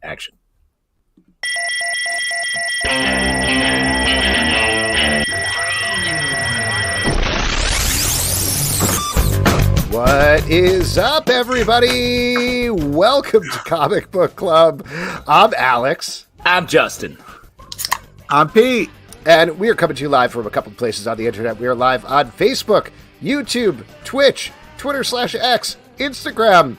Action. What is up, everybody? Welcome to Comic Book Club. I'm Alex. I'm Justin. I'm Pete. And we are coming to you live from a couple of places on the internet. We are live on Facebook, YouTube, Twitch, Twitter/X, Instagram,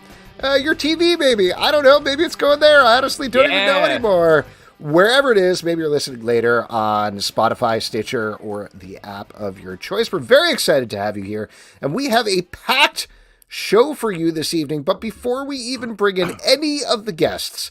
your TV, maybe. I don't know. Maybe it's going there. I honestly don't even know anymore. Wherever it is, maybe you're listening later on Spotify, Stitcher, or the app of your choice. We're very excited to have you here. And we have a packed show for you this evening. But before we even bring in any of the guests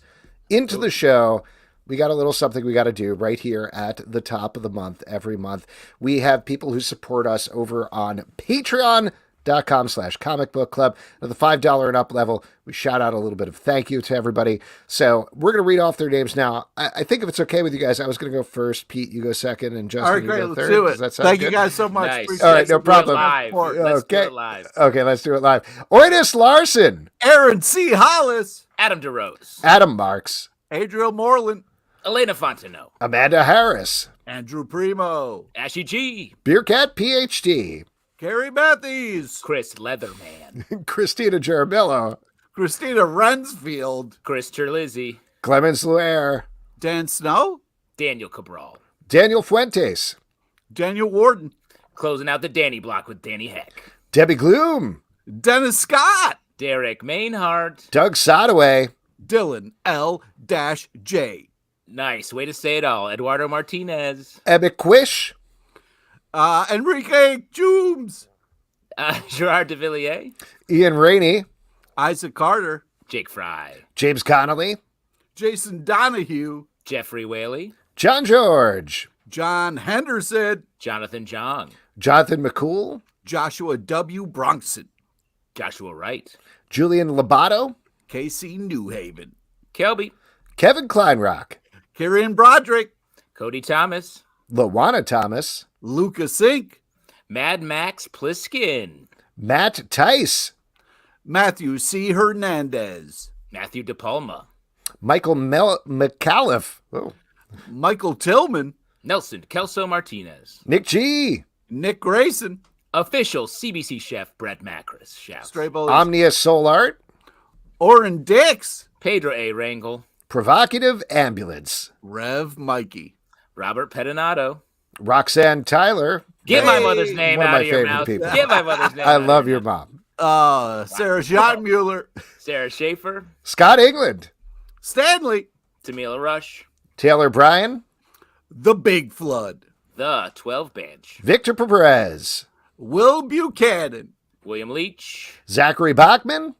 into the show, we got a little something we got to do right here at the top of the month, every month. We have people who support us over on Patreon.com/Comic Book Club. At the $5 and up level, we shout out a little bit of thank you to everybody. So we're going to read off their names now. I think if it's okay with you guys, I was going to go first. Pete, you go second, and Justin, all right, you great, go let's third. do it. Does that sound Thank good? you guys so much. Nice. All right, no problem. Let's do it live. Okay, let's do it live. Oidus Larson, Aaron C. Hollis, Adam DeRose. Adam Marks, Adriel Moreland, Elena Fontenot. Amanda Harris, Andrew Primo, Ashley G. Beercat PhD, Carrie Matthews, Chris Leatherman. Christina Jaramillo, Christina Rensfield, Chris Terlizzi. Clemens Luer, Dan Snow, Daniel Cabral. Daniel Fuentes, Daniel Warden, Closing out the Danny block with Danny Heck. Debbie Gloom, Dennis Scott, Derek Mainhardt. Doug Sodaway, Dylan L-J, Nice. Way to say it all. Eduardo Martinez. Emic Quish, Enrique Jooms, Gerard de Villiers. Ian Rainey, Isaac Carter, Jake Fry. James Connolly, Jason Donahue, Jeffrey Whaley. John George, John Henderson, Jonathan Jong. Jonathan McCool, Joshua W. Bronson, Joshua Wright. Julian Labato, Casey Newhaven, Kelby. Kevin Kleinrock, Kieran Broderick, Cody Thomas. Lawana Thomas, Lucas Sink, Mad Max Pliskin. Matt Tice, Matthew C. Hernandez, Matthew DePalma. Michael McAuliffe, Michael Tillman, Nelson Kelso Martinez. Nick G, Nick Grayson, Official CBC chef Brett Macris. Shouts. Stray Bullies, Omnia Soul Art, Oren Dix, Pedro A. Rangel. Provocative Ambulance, Rev Mikey, Robert Pedinato. Roxanne Tyler. Get my mother's name one of out my of your favorite mouth. people. Get my mother's name I out of love your your mom. Sarah Schottenmuller, Sarah Schaefer. Scott England, Stanley, Tamila Rush. Taylor Bryan, The Big Flood, The 12 Bench. Victor Perez, Will Buchanan, William Leach. Zachary Bachman,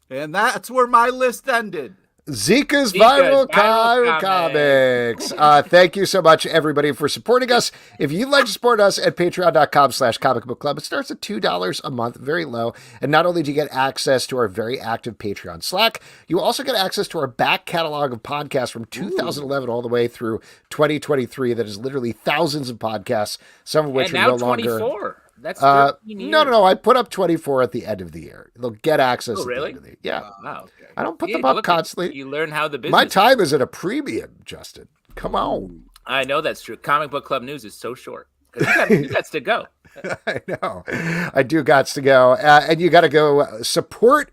and that's where my list ended. Zika's Viral Viral Comics. Thank you so much, everybody, for supporting us. If you'd like to support us at patreon.com/Comic Book Club, it starts at $2 a month, very low. And not only do you get access to our very active Patreon Slack, you also get access to our back catalog of podcasts from 2011 all the way through 2023. That is literally thousands of podcasts, some of which And are now no longer. 24. That's 13 years. No. I put up 24 at the end of the year. They'll get access. Oh, really? At the end of the year. Yeah. Wow, okay. I don't put Yeah, them up look, constantly. You learn how the business. My time is at a premium, Justin. Come on. I know that's true. Comic Book Club news is so short. You got to go. I know. I do gots to go. And you got to go support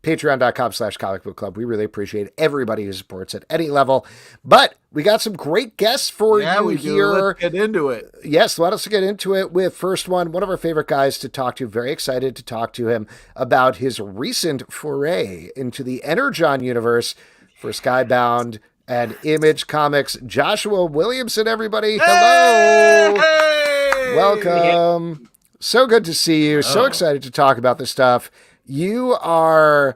patreon.com/Comic Book Club. We really appreciate everybody who supports at any level. But we got some great guests for you here. Let's get into it. Yes, let us get into it with first one of our favorite guys to talk to. Very excited to talk to him about his recent foray into the Energon universe for Skybound and Image Comics. Joshua Williamson, everybody. Hello. Hey! Welcome. So good to see you. So excited to talk about this stuff. You are,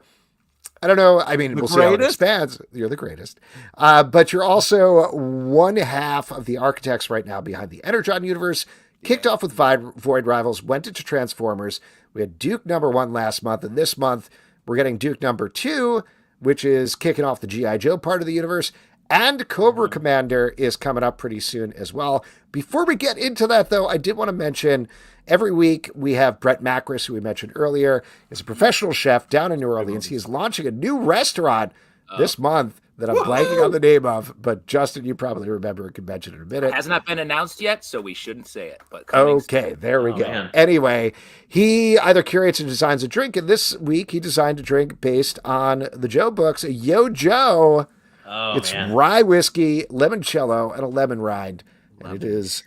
I don't know, I mean, we'll see how it expands. You're the greatest. But you're also one half of the architects right now behind the Energon universe. Kicked off with Void Rivals, went into Transformers. We had Duke #1 last month, and this month we're getting Duke #2, which is kicking off the G.I. Joe part of the universe. And Cobra Commander is coming up pretty soon as well. Before we get into that, though, I did want to mention every week we have Brett Macris, who we mentioned earlier, is a professional chef down in New Orleans. He is launching a new restaurant this month that I'm blanking on the name of, but Justin, you probably remember a convention in a minute. It has not been announced yet, so we shouldn't say it. But okay, there we go. Man. Anyway, he either curates or designs a drink, and this week he designed a drink based on the Joe books, a Yo Joe. It's rye whiskey, limoncello, and a lemon rind. And it is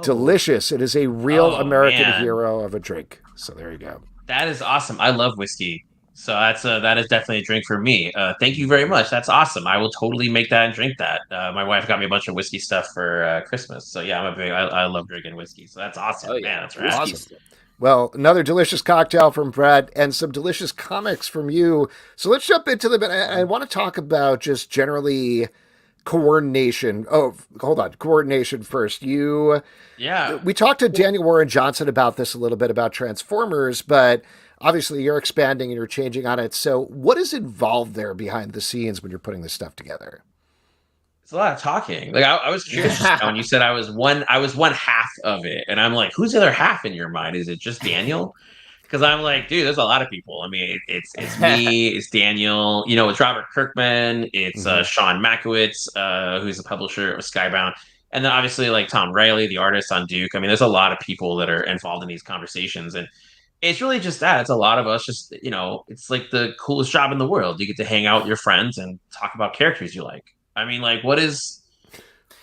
delicious. It is a real American hero of a drink. So there you go. That is awesome. I love whiskey. So that is definitely a drink for me. Thank you very much. That's awesome. I will totally make that and drink that. My wife got me a bunch of whiskey stuff for Christmas. So yeah, I love drinking whiskey. So that's awesome. Man, that's right. Awesome. Well, another delicious cocktail from Brett and some delicious comics from you. So let's jump into them. I want to talk about just generally coordination. Oh, hold on. Coordination first. We talked to Daniel Warren Johnson about this a little bit about Transformers, but obviously you're expanding and you're changing on it. So what is involved there behind the scenes when you're putting this stuff together? It's a lot of talking. Like I was curious when you said I was one half of it, and I'm like, who's the other half in your mind? Is it just Daniel? Because I'm like, dude, there's a lot of people. I mean, it's me, it's Daniel. You know, it's Robert Kirkman, it's Sean Makowitz, who's the publisher of Skybound, and then obviously like Tom Reilly, the artist on Duke. I mean, there's a lot of people that are involved in these conversations, and it's really just that. It's a lot of us. Just it's like the coolest job in the world. You get to hang out with your friends and talk about characters you like. I mean, like, what is,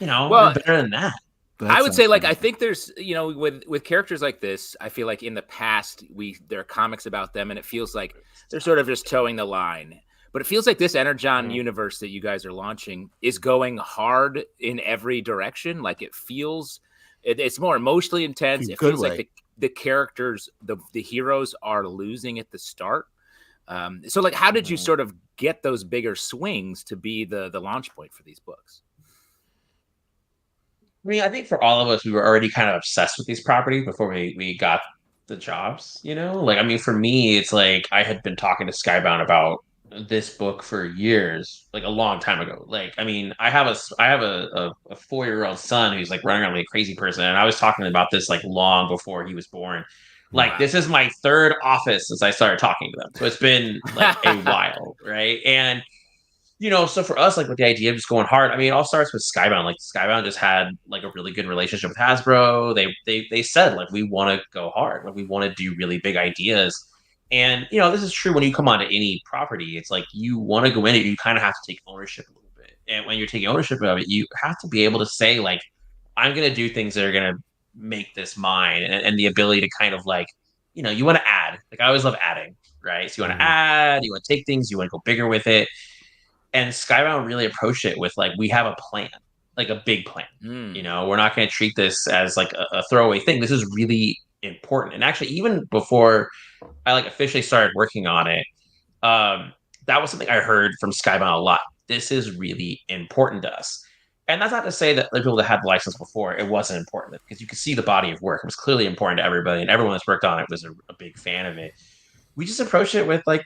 better than that? I would say, like, I think there's, with characters like this, I feel like in the past, there are comics about them, and it feels like they're sort of just towing the line. But it feels like this Energon universe that you guys are launching is going hard in every direction. Like, it feels, it's more emotionally intense. It feels like the characters, the heroes are losing at the start. So like, how did you sort of get those bigger swings to be the launch point for these books? I mean, I think for all of us, we were already kind of obsessed with these properties before we got the jobs, Like, I mean, for me, it's like I had been talking to Skybound about this book for years, like a long time ago. Like, I mean, I have a 4-year-old son who's like running around like a crazy person, and I was talking about this like long before he was born. Like, this is my third office since I started talking to them. So it's been like a while, right? And, so for us, like with the idea of just going hard, I mean, it all starts with Skybound. Like Skybound just had like a really good relationship with Hasbro. They said like, we want to go hard. Like we want to do really big ideas. And, this is true when you come onto any property. It's like you want to go in it, you kind of have to take ownership a little bit. And when you're taking ownership of it, you have to be able to say like, I'm going to do things that are going to make this mine, and the ability to kind of like, you want to add. Like I always love adding, right? So you want to add, you want to take things, you want to go bigger with it. And Skybound really approached it with like, we have a plan, like a big plan. We're not going to treat this as like a throwaway thing. This is really important. And actually, even before I like officially started working on it, that was something I heard from Skybound a lot. This is really important to us. And that's not to say that the people that had the license before, it wasn't important, because you could see the body of work. It was clearly important to everybody, and everyone that's worked on it was a big fan of it. We just approached it with like,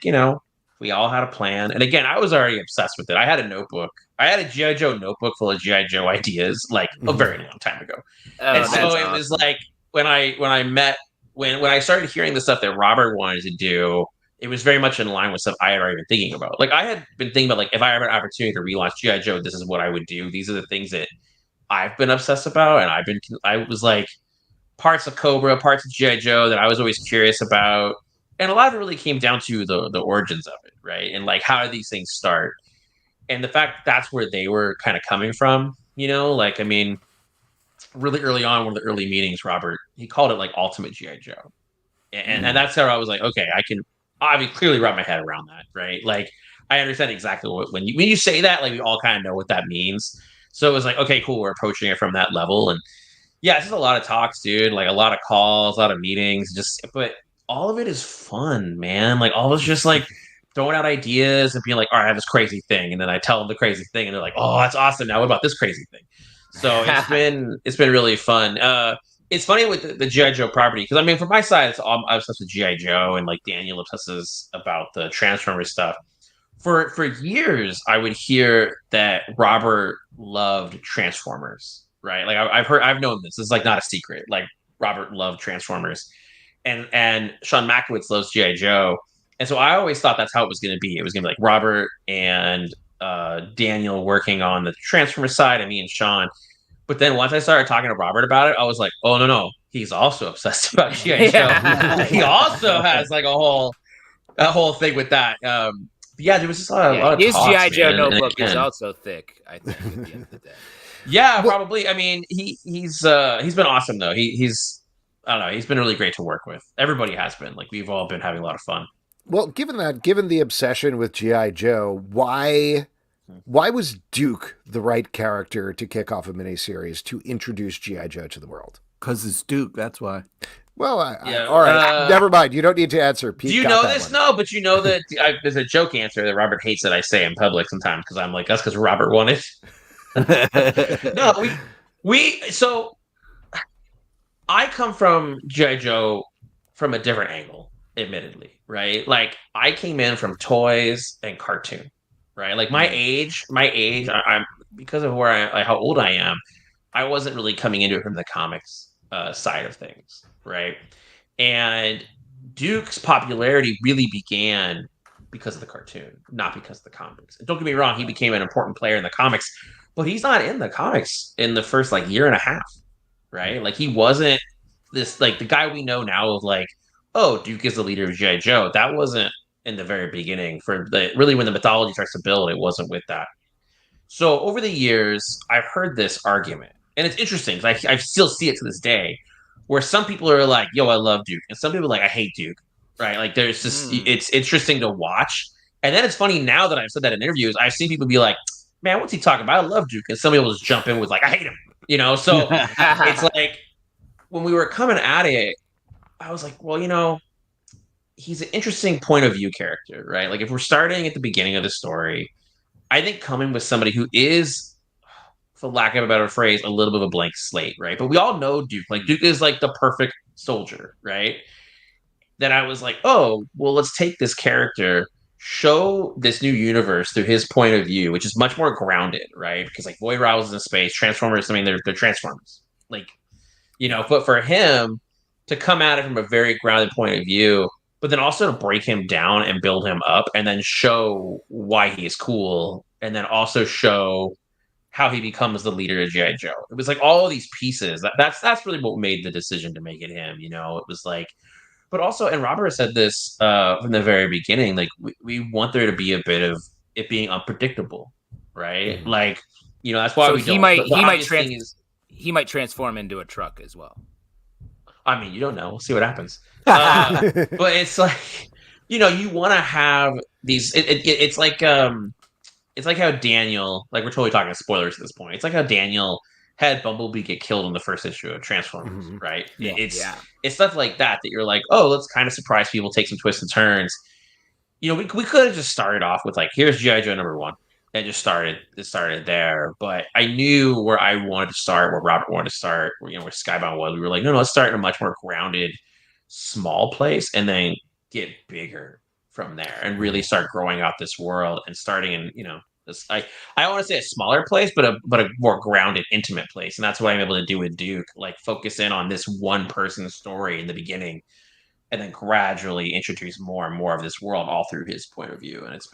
we all had a plan. And again, I was already obsessed with it. I had a notebook. I had a G.I. Joe notebook full of G.I. Joe ideas like a very long time ago. And so it was like when I started hearing the stuff that Robert wanted to do, it was very much in line with stuff I had already been thinking about. Like I had been thinking about like, if I had an opportunity to relaunch G.I. Joe, this is what I would do. These are the things that I've been obsessed about. And I was like parts of Cobra, parts of G.I. Joe that I was always curious about. And a lot of it really came down to the origins of it, right? And like, how do these things start? And the fact that's where they were kind of coming from, like, I mean, really early on, one of the early meetings, Robert, he called it like Ultimate G.I. Joe. And that's how I was like, okay, I can clearly wrap my head around that, right? Like, I understand exactly when you say that, like, we all kind of know what that means. So it was like, okay, cool, we're approaching it from that level. And yeah, it's just a lot of talks, dude, like a lot of calls, a lot of meetings, but all of it is fun, man. Like, all of it's just like throwing out ideas and being like, all right, I have this crazy thing. And then I tell them the crazy thing, and they're like, oh, that's awesome. Now what about this crazy thing? So it's been really fun. It's funny with the G.I. Joe property, because I mean, from my side, I'm obsessed with G.I. Joe, and like Daniel obsesses about the Transformers stuff. For years, I would hear that Robert loved Transformers, right? Like I've known this. This is like not a secret. Like Robert loved Transformers, and Sean Makowitz loves G.I. Joe, and so I always thought that's how it was going to be. It was going to be like Robert and Daniel working on the Transformer side, and me and Sean. But then once I started talking to Robert about it, I was like, oh no, he's also obsessed about G.I. Joe. He also has like a whole thing with that. Yeah, there was just a lot of his talks, G.I. Joe man. notebook is also thick, I think, at the end of the day. Yeah, probably. I mean, he's been awesome though. He's I don't know, he's been really great to work with. Everybody has been. Like we've all been having a lot of fun. Well, given the obsession with G.I. Joe, why was Duke the right character to kick off a miniseries to introduce G.I. Joe to the world? Because it's Duke, that's why. Well, all right. Never mind. You don't need to answer. Pete, do you know this? One. No, but you know that there's a joke answer that Robert hates that I say in public sometimes because I'm like, that's because Robert won it. No, so I come from G.I. Joe from a different angle, admittedly, right? Like I came in from toys and cartoon, right? Like my age, I'm because of how old I am, I wasn't really coming into it from the comics side of things, right? And Duke's popularity really began because of the cartoon, not because of the comics. And don't get me wrong, he became an important player in the comics, but he's not in the comics in the first like year and a half, right? Like he wasn't this like the guy we know now of like, oh, Duke is the leader of G.I. Joe. That wasn't in the very beginning. For the really when the mythology starts to build, it wasn't with that. So over the years, I've heard this argument, and it's interesting because I still see it to this day, where some people are like, "Yo, I love Duke," and some people are like, "I hate Duke." Right? Like, there's just it's interesting to watch, and then it's funny now that I've said that in interviews, I've seen people be like, "Man, what's he talking about? I love Duke," and some people just jump in with like, "I hate him," you know. So it's like when we were coming at it, I was like, well, you know, he's an interesting point of view character, right? Like if we're starting at the beginning of the story, I think coming with somebody who is, for lack of a better phrase, a little bit of a blank slate, right? But we all know Duke. Like Duke is like the perfect soldier, right? Then I was like, oh, well, let's take this character, show this new universe through his point of view, which is much more grounded, right? Because like Void Rise is in space, Transformers, I mean, they're Transformers. Like, you know, but for him to come at it from a very grounded point of view, but then also to break him down and build him up and then show why he is cool and then also show how he becomes the leader of G.I. Joe. It was like all of these pieces. That's really what made the decision to make it him, you know. It was like, but also, and Robert said this from the very beginning, like we want there to be a bit of it being unpredictable, right? Mm-hmm. Like, you know, that's why he might transform into a truck as well. I mean, you don't know. We'll see what happens. But it's like, you know, you want to have these. It's like how Daniel, like we're totally talking spoilers at this point. It's like how Daniel had Bumblebee get killed in the first issue of Transformers, right? Yeah, it's stuff like that you're like, oh, let's kind of surprise people, take some twists and turns. You know, we could have just started off with like, here's G.I. Joe #1. And just started there, but I knew where I wanted to start, where Robert wanted to start, where Skybound was. We were like, no, let's start in a much more grounded, small place, and then get bigger from there, and really start growing out this world and starting in, you know, this. I don't want to say a smaller place, but a more grounded, intimate place, and that's what I'm able to do with Duke. Like focus in on this one person's story in the beginning, and then gradually introduce more and more of this world all through his point of view, and it's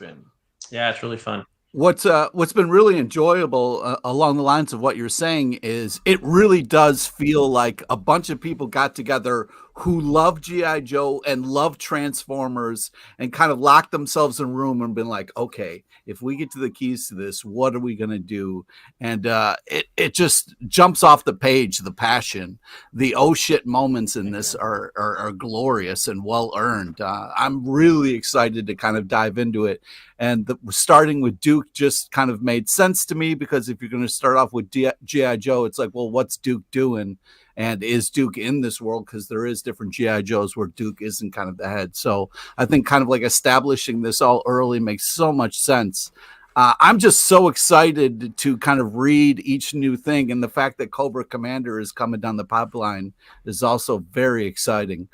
really fun. What's been really enjoyable along the lines of what you're saying is it really does feel like a bunch of people got together who love G.I. Joe and love Transformers and kind of locked themselves in a room and been like, okay, if we get to the keys to this, what are we going to do? And it just jumps off the page, the passion. The oh shit moments in this are glorious and well earned. I'm really excited to kind of dive into it. And starting with Duke just kind of made sense to me, because if you're going to start off with G.I. Joe, it's like, well, what's Duke doing? And is Duke in this world? Because there is different G.I. Joes where Duke isn't kind of the head. So I think kind of like establishing this all early makes so much sense. I'm just so excited to kind of read each new thing. And the fact that Cobra Commander is coming down the pipeline is also very exciting.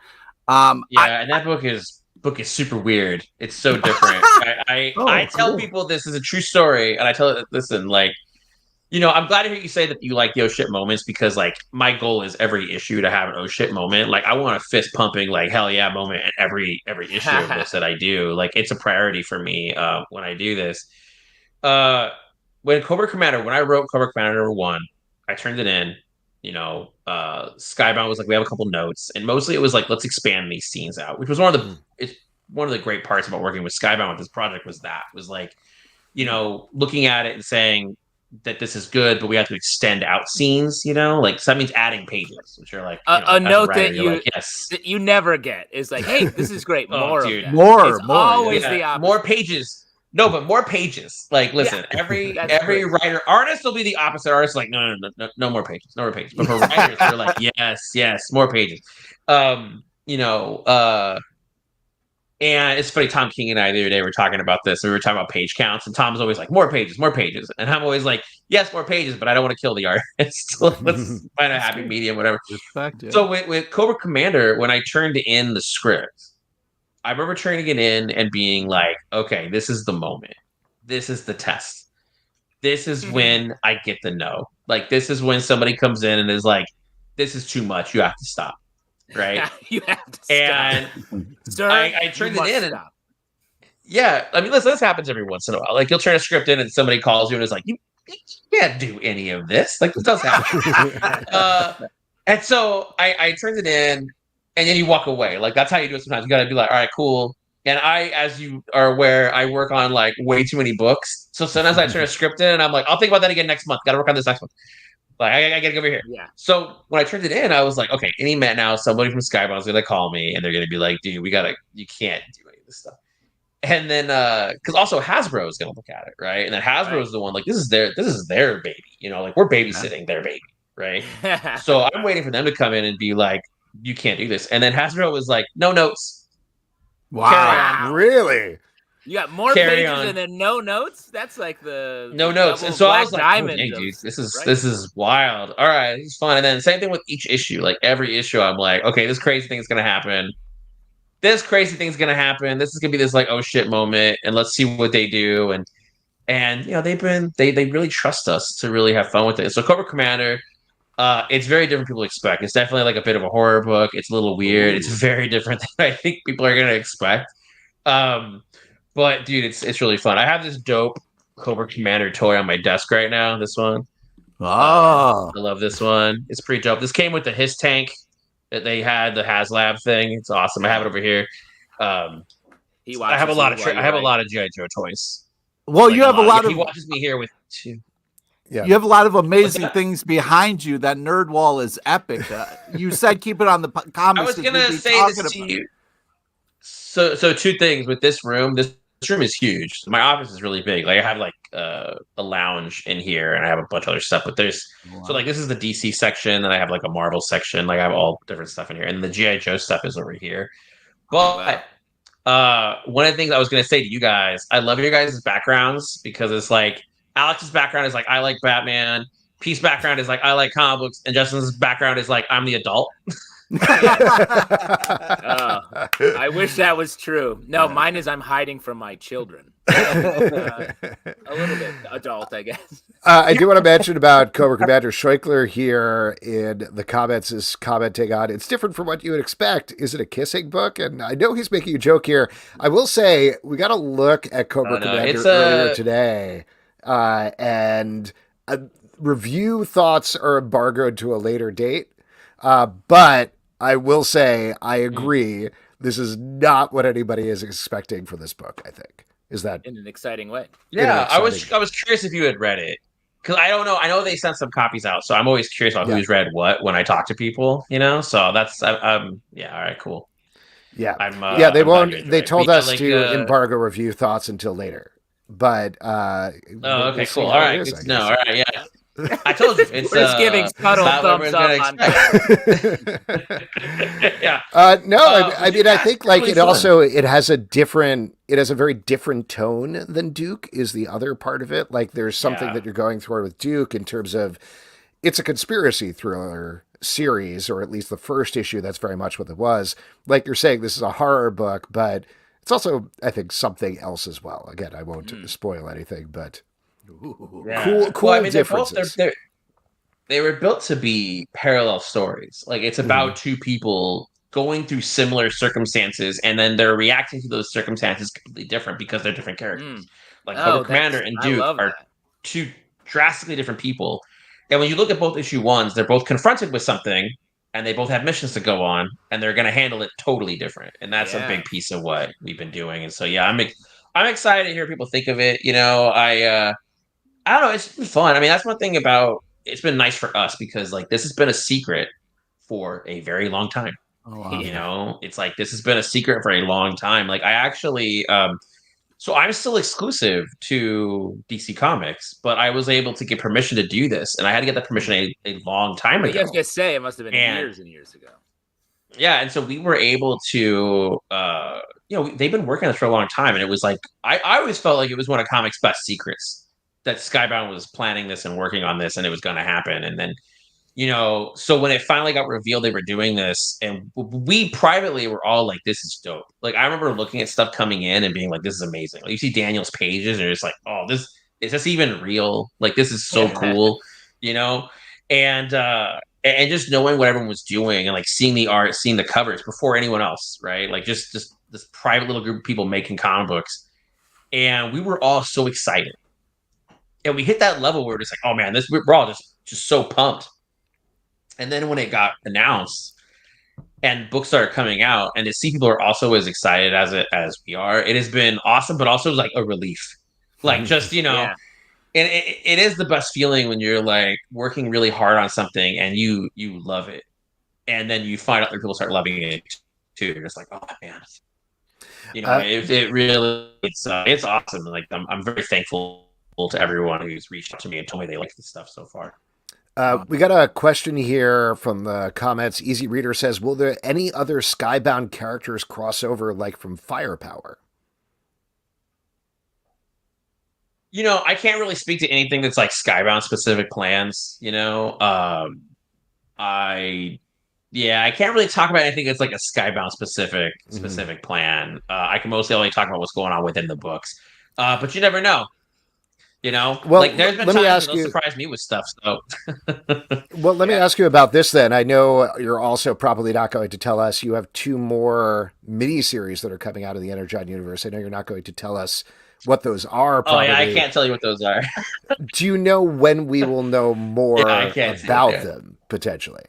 And that book is super weird. It's so different. I tell people this is a true story, and I tell it, listen, like, you know, I'm glad to hear you say that you like the oh shit moments, because like my goal is every issue to have an oh shit moment. Like I want a fist pumping like hell yeah moment in every issue of this that I do. Like it's a priority for me when I do this. when Cobra Commander, when I wrote Cobra Commander #1, I turned it in. Skybound was like, we have a couple notes, and mostly it was like, let's expand these scenes out, which was one of the great parts about working with Skybound with this project was like, looking at it and saying that this is good, but we have to extend out scenes, like, so that means adding pages, which are like, a note writer, that that you never get is like, hey, this is great. More of that. More. Always the opposite. More pages. No, but more pages. Like, listen, every writer, artist will be the opposite. Artists like, no more pages, no more pages. But for writers, they're like, yes, more pages. And it's funny, Tom King and I the other day were talking about this. We were talking about page counts, and Tom's always like, more pages. And I'm always like, yes, more pages, but I don't want to kill the artist. Let's find a happy medium, whatever. Respect, yeah. So with Cobra Commander, when I turned in the script, I remember turning it in and being like, okay, this is the moment. This is the test. This is when I get the no. Like, this is when somebody comes in and is like, this is too much. You have to stop. Right? You have to stop. And Sir, I turned it in. Yeah. I mean, listen, this happens every once in a while. Like, you'll turn a script in and somebody calls you and is like, you can't do any of this. Like, this does happen. And so I turned it in. And then you walk away. Like, that's how you do it sometimes. You got to be like, all right, cool. And I, as you are aware, I work on like way too many books. So sometimes I turn a script in and I'm like, I'll think about that again next month. Got to work on this next month. Like, I got to get over here. Yeah. So when I turned it in, I was like, okay, any minute now, somebody from Skybound is going to call me and they're going to be like, dude, you can't do any of this stuff. And then, because also Hasbro is going to look at it, right? And then Hasbro is the one, like, this is their baby. Like, we're babysitting their baby, right? So I'm waiting for them to come in and be like, you can't do this. And then Hasbro was like, no notes. Wow. Really? You got more pages and then no notes? That's like the no notes. And so I was like, oh, hey, dude, this is wild. All right, it's fun. And then same thing with each issue. Like, every issue, I'm like, okay, this crazy thing is gonna happen. This crazy thing's gonna happen. This is gonna be this like, oh shit moment, and let's see what they do. And they really trust us to really have fun with it. So Cobra Commander, it's very different than people expect. It's definitely like a bit of a horror book. It's a little weird. It's very different than I think people are going to expect. But dude, it's really fun. I have this dope Cobra Commander toy on my desk right now. This one. Oh, I love this one. It's pretty dope. This came with the Hiss tank that they had, the HasLab thing. It's awesome. I have it over here. I have a lot of G.I. Joe toys. Well, you have a lot of. He watches me here with two. Yeah. You have a lot of amazing things behind you. That nerd wall is epic. You said keep it on the comics. I was going to say this to you. So two things with this room. This room is huge. My office is really big. Like, I have like a lounge in here, and I have a bunch of other stuff. But there's so like, this is the DC section, and I have like a Marvel section. Like, I have all different stuff in here, and the G.I. Joe stuff is over here. But one of the things I was going to say to you guys, I love your guys' backgrounds, because it's like, Alex's background is like, I like Batman. Pete's background is like, I like comic books. And Justin's background is like, I'm the adult. I wish that was true. No, mine is I'm hiding from my children. A little bit adult, I guess. I do want to mention about Cobra Commander Schreikler here in the comments is commenting on, it's different from what you would expect. Is it a kissing book? And I know he's making a joke here. I will say, we got to look at Cobra Commander earlier today. And review thoughts are embargoed to a later date. But I will say, I agree. This is not what anybody is expecting for this book, I think. Is that in an exciting way? Yeah, I was curious if you had read it. Because I don't know. I know they sent some copies out, so I'm always curious about who's read what when I talk to people, So that's, all right, cool. Yeah. They won't, they told us to embargo review thoughts until later. But okay, cool. All right, all right, yeah. I told you it's just giving subtle thumbs up. Yeah. I mean, I think like it also it has a very different tone than Duke is the other part of it. Like, there's something that you're going through with Duke in terms of it's a conspiracy thriller series, or at least the first issue. That's very much what it was. Like you're saying, this is a horror book, but it's also, I think, something else as well. Again, I won't spoil anything, but cool differences. They were built to be parallel stories. Like, it's about two people going through similar circumstances, and then they're reacting to those circumstances completely different because they're different characters. Like Oh, Cobra Commander and I Duke love are that. two drastically different people. And when you look at both issue ones, they're both confronted with something and they both have missions to go on and they're going to handle it totally different. And that's a Yeah. big piece of what we've been doing. And so, yeah, I'm excited to hear people think of it. I don't know. It's been fun. I mean, that's one thing about it's been nice for us because like this has been a secret for a very long time. Oh, wow. You know, it's like this has been a secret for a long time. Like I actually so I'm still exclusive to DC Comics, but I was able to get permission to do this, and I had to get that permission a long time ago. I was gonna say it must have been years and years ago. Yeah, and so we were able to, they've been working on this for a long time, and it was like I always felt like it was one of comics' best secrets that Skybound was planning this and working on this, and it was going to happen, and then so when it finally got revealed they were doing this, and we privately were all like, this is dope. Like, I remember looking at stuff coming in and being like, this is amazing. Like, you see Daniel's pages and you're just like, oh, is this even real? Like, this is so cool, you know? And just knowing what everyone was doing and like seeing the art, seeing the covers before anyone else, right? Like just this private little group of people making comic books. And we were all so excited. And we hit that level where it's like, oh man, we're all just so pumped. And then when it got announced and books started coming out, and to see people are also as excited as we are, it has been awesome, but also like a relief. Like just, Yeah. and it is the best feeling when you're like working really hard on something and you love it. And then you find out that people start loving it too. You're just like, oh man. It really it's awesome. Like I'm very thankful to everyone who's reached out to me and told me they like this stuff so far. We got a question here from the comments. Easy Reader says, will there any other Skybound characters cross over like from Firepower? I can't really speak to anything that's like Skybound specific plans, I can't really talk about anything that's like a Skybound specific plan. I can mostly only talk about what's going on within the books. But you never know. Well, like there's been times they'll surprise me with stuff. So, well, let me ask you about this then. I know you're also probably not going to tell us. You have 2 more miniseries that are coming out of the Energon universe. I know you're not going to tell us what those are. Probably. Oh yeah, I can't tell you what those are. Do you know when we will know more about them potentially?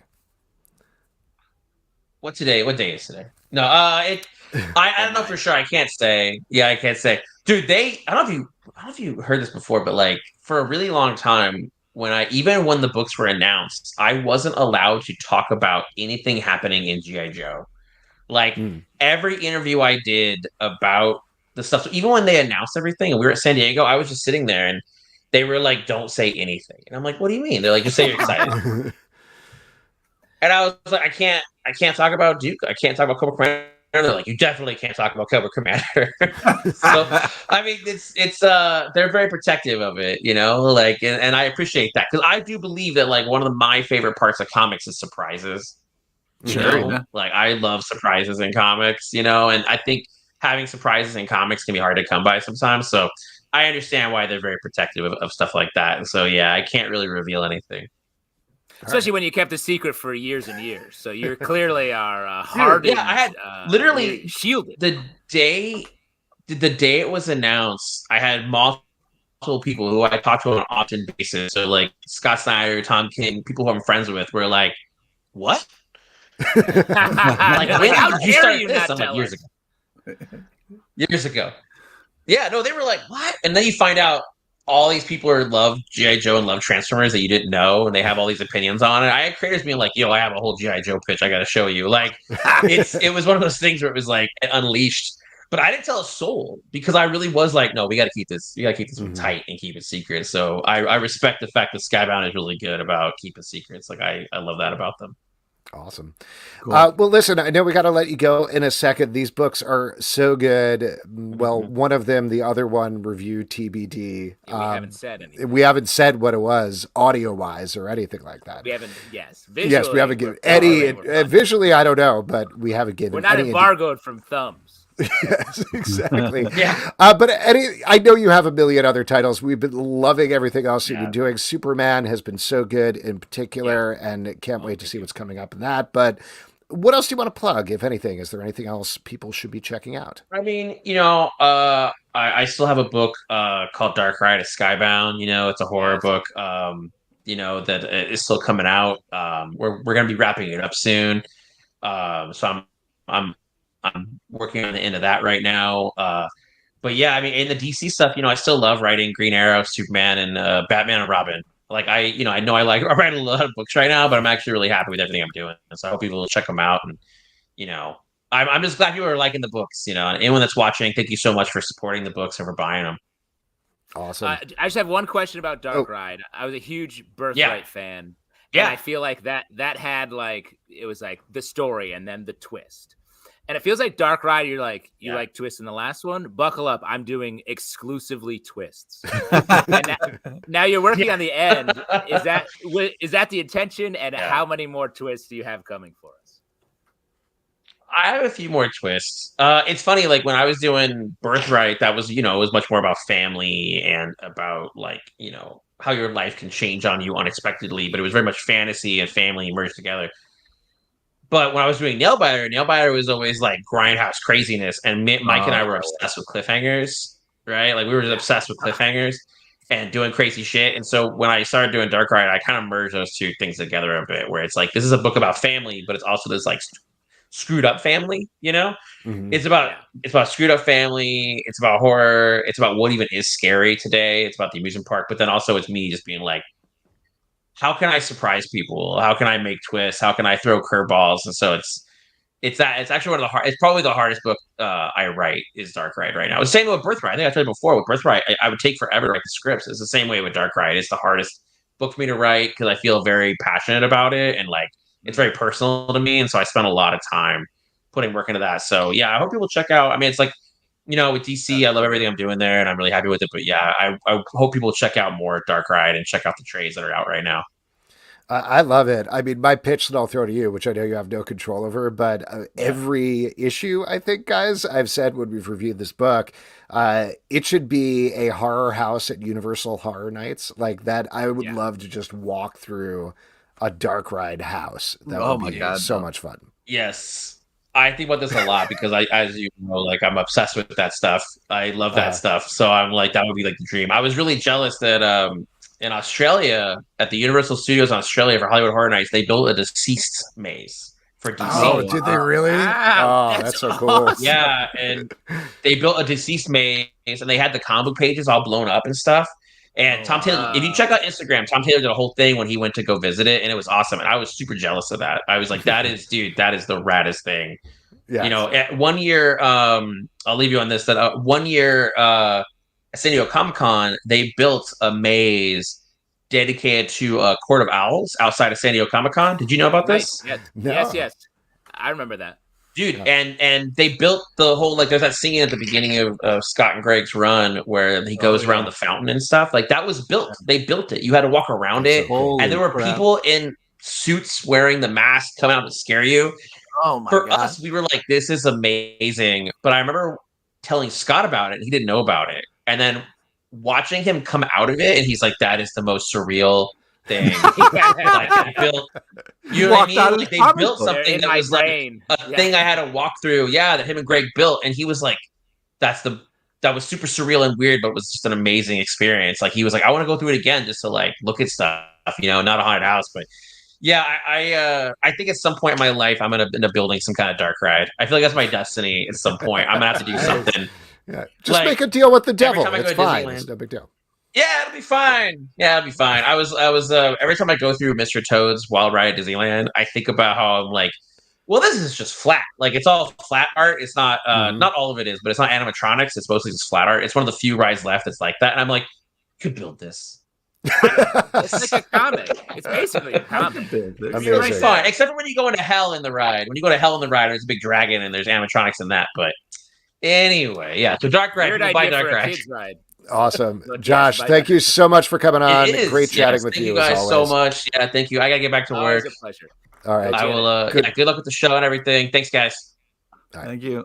What day is today? No, I don't know for sure. I can't say. Yeah, I can't say. Dude, I don't know if you heard this before, but like for a really long time, when the books were announced, I wasn't allowed to talk about anything happening in G.I. Joe. Like every interview I did about the stuff, so even when they announced everything and we were at San Diego, I was just sitting there and they were like, don't say anything. And I'm like, what do you mean? They're like, just say you're excited. And I was like, I can't talk about Duke. I can't talk about Cobra Commander. They're like, you definitely can't talk about Cobra Commander. So, I mean, it's they're very protective of it, like, and I appreciate that because I do believe that like one of my favorite parts of comics is surprises. Like I love surprises in comics, and I think having surprises in comics can be hard to come by sometimes. So I understand why they're very protective of stuff like that. And so, yeah, I can't really reveal anything. Especially when you kept a secret for years and years. So you clearly are hardened. Yeah, I had literally shielded. The day it was announced, I had multiple people who I talked to on an often basis. So like Scott Snyder, Tom King, people who I'm friends with were like, what? Like, how dare you not tell us? Years ago. Yeah, no, they were like, what? And then you find out all these people love G.I. Joe and love Transformers that you didn't know, and they have all these opinions on it. I had creators being like, yo, I have a whole G.I. Joe pitch I got to show you. Like, it was one of those things where it was like unleashed. But I didn't tell a soul because I really was like, no, we got to keep this. We got to keep this tight and keep it secret. So I respect the fact that Skybound is really good about keeping secrets. Like, I love that about them. Awesome. Cool. Well, listen, I know we got to let you go in a second. These books are so good. Well, one of them, the other one, review TBD. We haven't said anything. We haven't said what it was audio-wise or anything like that. We haven't, visually. Yes, we haven't given any. Visually, I don't know, but we haven't given. We're not embargoed from thumbs. Yes, exactly. Yeah. But I know you have a million other titles. We've been loving everything else you've been doing. Superman has been so good in particular, and can't wait to see what's coming up in that. But what else do you want to plug, if anything? Is there anything else people should be checking out? I mean, I still have a book called Dark Ride of Skybound. You know, it's a horror book. You know, that is still coming out. We're gonna be wrapping it up soon. So I'm working on the end of that right now. But yeah, I mean, in the DC stuff, you know, I still love writing Green Arrow, Superman, and Batman and Robin. Like I know I write a lot of books right now, but I'm actually really happy with everything I'm doing. And so I hope people will check them out. And you know, I'm just glad people are liking the books. You know, and anyone that's watching, thank you so much for supporting the books and for buying them. Awesome. I just have one question about Dark Ride. I was a huge Birthright fan. Yeah, and I feel like that had like it was like the story and then the twist. And it feels like Dark Ride, you like twists in the last one. Buckle up, I'm doing exclusively twists. And now you're working on the end. Is that the intention? And how many more twists do you have coming for us? I have a few more twists. It's funny, like when I was doing Birthright, that was, you know, it was much more about family and about like, you know, how your life can change on you unexpectedly, but it was very much fantasy and family merged together. But when I was doing Nailbiter was always like grindhouse craziness, and Mike and I were obsessed with cliffhangers, right? Like we were just obsessed with cliffhangers and doing crazy shit. And so when I started doing Dark Ride, I kind of merged those two things together a bit, where it's like this is a book about family, but it's also this like screwed up family, you know? Mm-hmm. It's about screwed up family, it's about horror, it's about what even is scary today, it's about the amusement park, but then also it's me just being like, how can I surprise people? How can I make twists? How can I throw curveballs? And so it's actually one of the hard. It's probably the hardest book I write is Dark Ride right now. It's the same with Birthright. I think I told you before with Birthright, I would take forever to write the scripts. It's the same way with Dark Ride. It's the hardest book for me to write because I feel very passionate about it and like it's very personal to me. And so I spent a lot of time putting work into that. So yeah, I hope people check out. I mean, it's like, you know, with DC, I love everything I'm doing there and I'm really happy with it. But yeah, I hope people check out more Dark Ride and check out the trades that are out right now. I love it. I mean, my pitch that I'll throw to you, which I know you have no control over, but every issue, I think, guys, I've said when we've reviewed this book, it should be a horror house at Universal Horror Nights. Like that, I would love to just walk through a Dark Ride house. That would be so much fun. Yes. I think about this a lot because as you know, like I'm obsessed with that stuff. I love that stuff. So I'm like, that would be like the dream. I was really jealous that, in Australia, at the Universal Studios in Australia for Hollywood Horror Nights, they built a deceased maze for DC. Oh, did they really? Wow, that's so cool. Yeah, and they built a deceased maze, and they had the comic book pages all blown up and stuff. And Tom Taylor, if you check out Instagram, Tom Taylor did a whole thing when he went to go visit it, and it was awesome. And I was super jealous of that. I was like, that is the raddest thing. Yes. You know, at 1 year, I'll leave you on this, that 1 year, at San Diego Comic-Con, they built a maze dedicated to Court of Owls outside of San Diego Comic-Con. Did you know about this? Yes. No. Yes. I remember that. Dude, and they built the whole, like, there's that scene at the beginning of Scott and Greg's run where he goes around the fountain and stuff. Like, that was built. They built it. You had to walk around it. And there were people in suits wearing the mask coming out to scare you. Oh, my God. For God. us, we were like, this is amazing. But I remember telling Scott about it. He didn't know about it. And then watching him come out of it, and he's like, that is the most surreal thing. Like, they built, you know what I mean? Like, they built something that was like a thing I had to walk through. Yeah, that him and Greg built. And he was like, that was super surreal and weird, but it was just an amazing experience. Like, he was like, I want to go through it again just to like look at stuff, you know, not a haunted house. But yeah, I think at some point in my life, I'm going to end up building some kind of Dark Ride. I feel like that's my destiny at some point. I'm going to have to do something. Yeah, just like, make a deal with the devil. It's fine. It's no big deal. Yeah, it'll be fine. I was every time I go through Mr. Toad's Wild Ride at Disneyland, I think about how I'm like, well, this is just flat. Like, it's all flat art. It's not not all of it is, but it's not animatronics. It's mostly just flat art. It's one of the few rides left that's like that. And I'm like, you could build this. It's like a comic. It's basically a comic. It's fine, except for when you go into hell in the ride. When you go to hell in the ride, there's a big dragon and there's animatronics in that. But anyway, yeah. So Dark Ride, buy Dark Ride. Awesome, Josh. Thank you so much for coming on. Great chatting with you. Thank you guys so much. Yeah, thank you. I gotta get back to work. It's a pleasure. All right, I will. Good luck with the show and everything. Thanks, guys. Right. Thank you.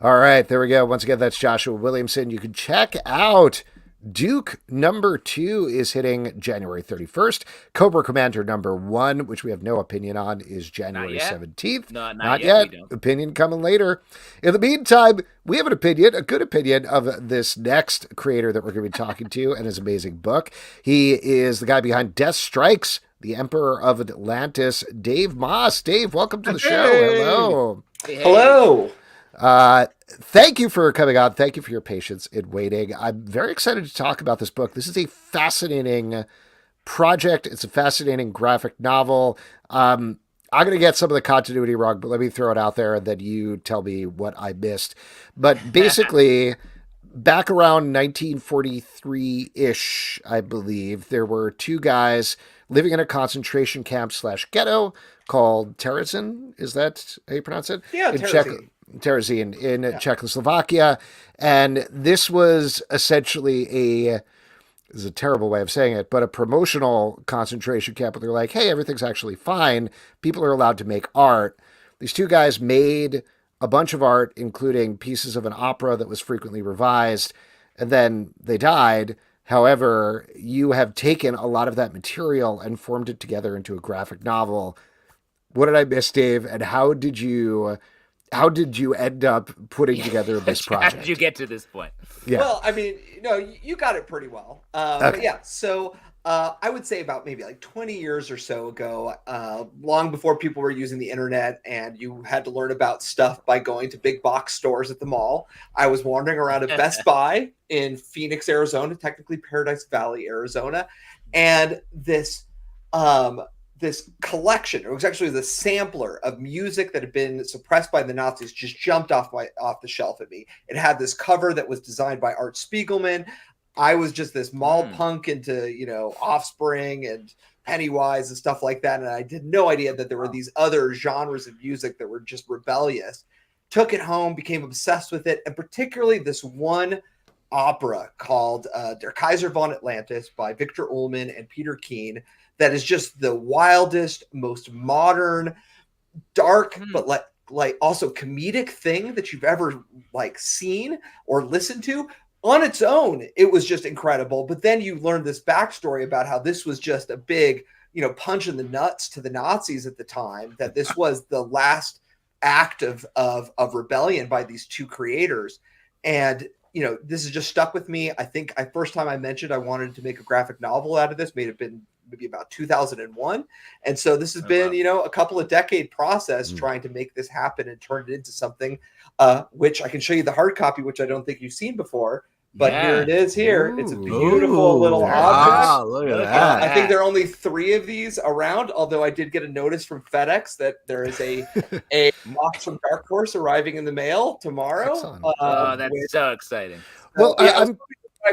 All right, there we go. Once again, that's Joshua Williamson. You can check out Duke #2 is hitting January 31st. Cobra Commander #1, which we have no opinion on, is January 17th. No, not yet. We don't. Opinion coming later. In the meantime, we have an opinion, a good opinion of this next creator that we're going to be talking to and his amazing book. He is the guy behind Death Strikes, the Emperor of Atlantis, Dave Maass. Dave, welcome to the show. Hello. Hey. Hello. Thank you for coming on. Thank you for your patience in waiting. I'm very excited to talk about this book. This is a fascinating project. It's a fascinating graphic novel. I'm going to get some of the continuity wrong, but let me throw it out there and then you tell me what I missed. But basically, back around 1943-ish, I believe, there were two guys living in a concentration camp / ghetto called Terezin. Is that how you pronounce it? Yeah, Terezin in Czechoslovakia. And this was essentially this is a terrible way of saying it, but a promotional concentration camp where they're like, hey, everything's actually fine. People are allowed to make art. These two guys made a bunch of art, including pieces of an opera that was frequently revised, and then they died. However, you have taken a lot of that material and formed it together into a graphic novel. What did I miss, Dave? And how did you end up putting together this project? How did you get to this point? Yeah. Well, I mean, you got it pretty well. But yeah, so I would say about maybe like 20 years or so ago, long before people were using the internet and you had to learn about stuff by going to big box stores at the mall, I was wandering around at Best Buy in Phoenix, Arizona, technically Paradise Valley, Arizona, and this collection, it was actually the sampler of music that had been suppressed by the Nazis, just jumped off the shelf at me. It had this cover that was designed by Art Spiegelman. I was just this mall punk into, Offspring and Pennywise and stuff like that. And I had no idea that there were these other genres of music that were just rebellious. Took it home, became obsessed with it. And particularly this one opera called Der Kaiser von Atlantis by Victor Ullmann and Peter Keen. That is just the wildest, most modern, dark, but like also comedic thing that you've ever seen or listened to. On its own, it was just incredible. But then you learn this backstory about how this was just a big, punch in the nuts to the Nazis at the time, that this was the last act of rebellion by these two creators. And, this has just stuck with me. I think first time I mentioned I wanted to make a graphic novel out of this, may have been maybe about 2001. And so this has been, a couple of decade process trying to make this happen and turn it into something, which I can show you the hard copy, which I don't think you've seen before. But here it is here. Ooh, it's a beautiful little object. Wow, look at that. I think there are only 3 of these around, although I did get a notice from FedEx that there is a Maass from Dark Horse arriving in the mail tomorrow. That's so exciting. Well, I'm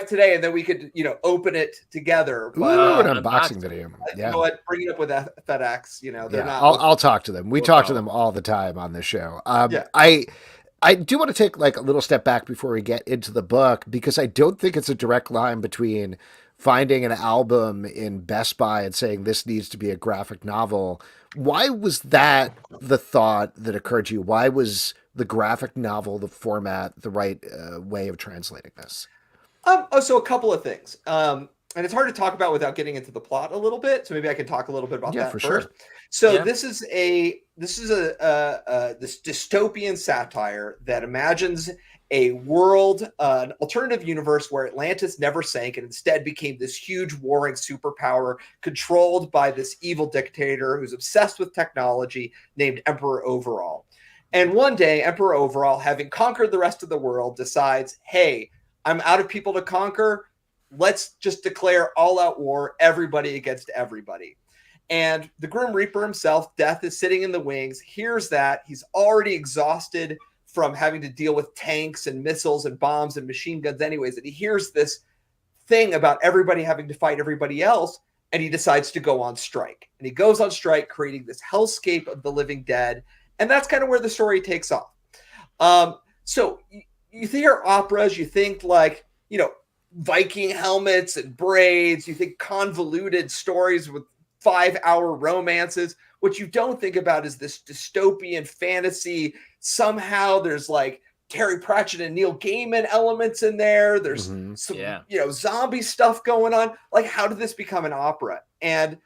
today, and then we could, open it together. But, an unboxing video. Yeah. You know what? Bring it up with FedEx. They're not. I'll talk to them. We talk to them all the time on this show. I do want to take a little step back before we get into the book, because I don't think it's a direct line between finding an album in Best Buy and saying this needs to be a graphic novel. Why was that the thought that occurred to you? Why was the graphic novel, the format, the right way of translating this? So a couple of things. And it's hard to talk about without getting into the plot a little bit. So maybe I can talk a little bit about that for first. Sure. So this is this dystopian satire that imagines a world, an alternative universe where Atlantis never sank and instead became this huge warring superpower controlled by this evil dictator who's obsessed with technology named Emperor Overall. And one day, Emperor Overall, having conquered the rest of the world, decides, hey, I'm out of people to conquer. Let's just declare all-out war, everybody against everybody. And the Grim Reaper himself, Death, is sitting in the wings, hears that. He's already exhausted from having to deal with tanks and missiles and bombs and machine guns anyways. And he hears this thing about everybody having to fight everybody else, and he decides to go on strike. And he goes on strike, creating this hellscape of the living dead. And that's kind of where the story takes off. So you hear operas, you think Viking helmets and braids, you think convoluted stories with 5-hour romances. What you don't think about is this dystopian fantasy. Somehow there's Terry Pratchett and Neil Gaiman elements in there. There's some, zombie stuff going on. Like, how did this become an opera? And,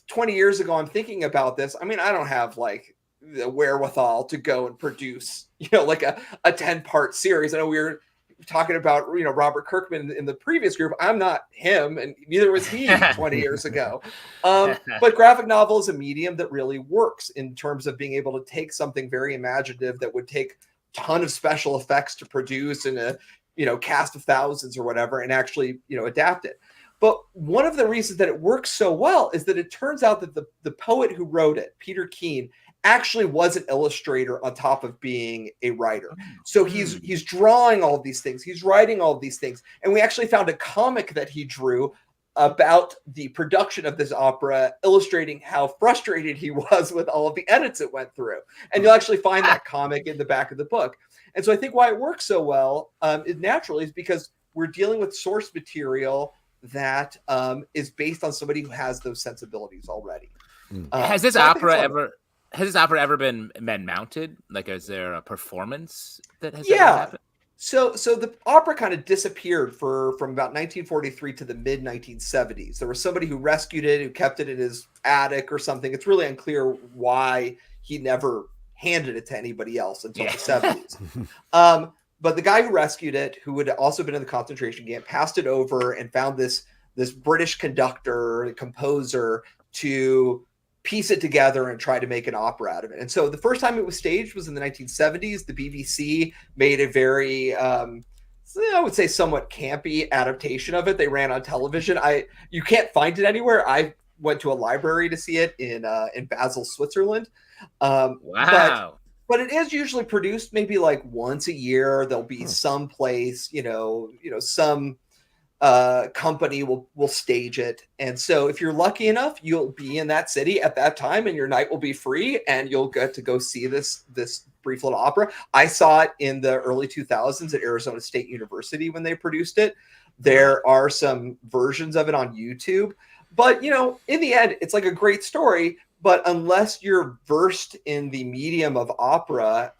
20 years ago, I'm thinking about this. I mean, I don't have like the wherewithal to go and produce, like a 10-part series. I know we were talking about, Robert Kirkman in the previous group. I'm not him, and neither was he 20 years ago. But graphic novel is a medium that really works in terms of being able to take something very imaginative that would take a ton of special effects to produce in a, cast of thousands or whatever, and actually, adapt it. But one of the reasons that it works so well is that it turns out that the poet who wrote it, Peter Keene, actually was an illustrator on top of being a writer. So he's drawing all of these things. He's writing all of these things. And we actually found a comic that he drew about the production of this opera, illustrating how frustrated he was with all of the edits it went through. And you'll actually find that comic in the back of the book. And so I think why it works so well naturally is because we're dealing with source material that is based on somebody who has those sensibilities already. Has this opera ever been mounted? Like, is there a performance that has ever happened? So the opera kind of disappeared from about 1943 to the mid 1970s. There was somebody who rescued it, who kept it in his attic or something. It's really unclear why he never handed it to anybody else until the 70s. But the guy who rescued it, who had also been in the concentration camp, passed it over and found this British conductor, composer, to piece it together and try to make an opera out of it. And so the first time it was staged was in the 1970s. The BBC made a very, I would say, somewhat campy adaptation of it. They ran on television. You can't find it anywhere. I went to a library to see it in Basel, Switzerland. Wow. But it is usually produced maybe like once a year. There'll be some place, some company will stage it. And so if you're lucky enough, you'll be in that city at that time and your night will be free and you'll get to go see this brief little opera. I saw it in the early 2000s at Arizona State University when they produced it. There are some versions of it on YouTube. But, in the end, it's like a great story. But unless you're versed in the medium of opera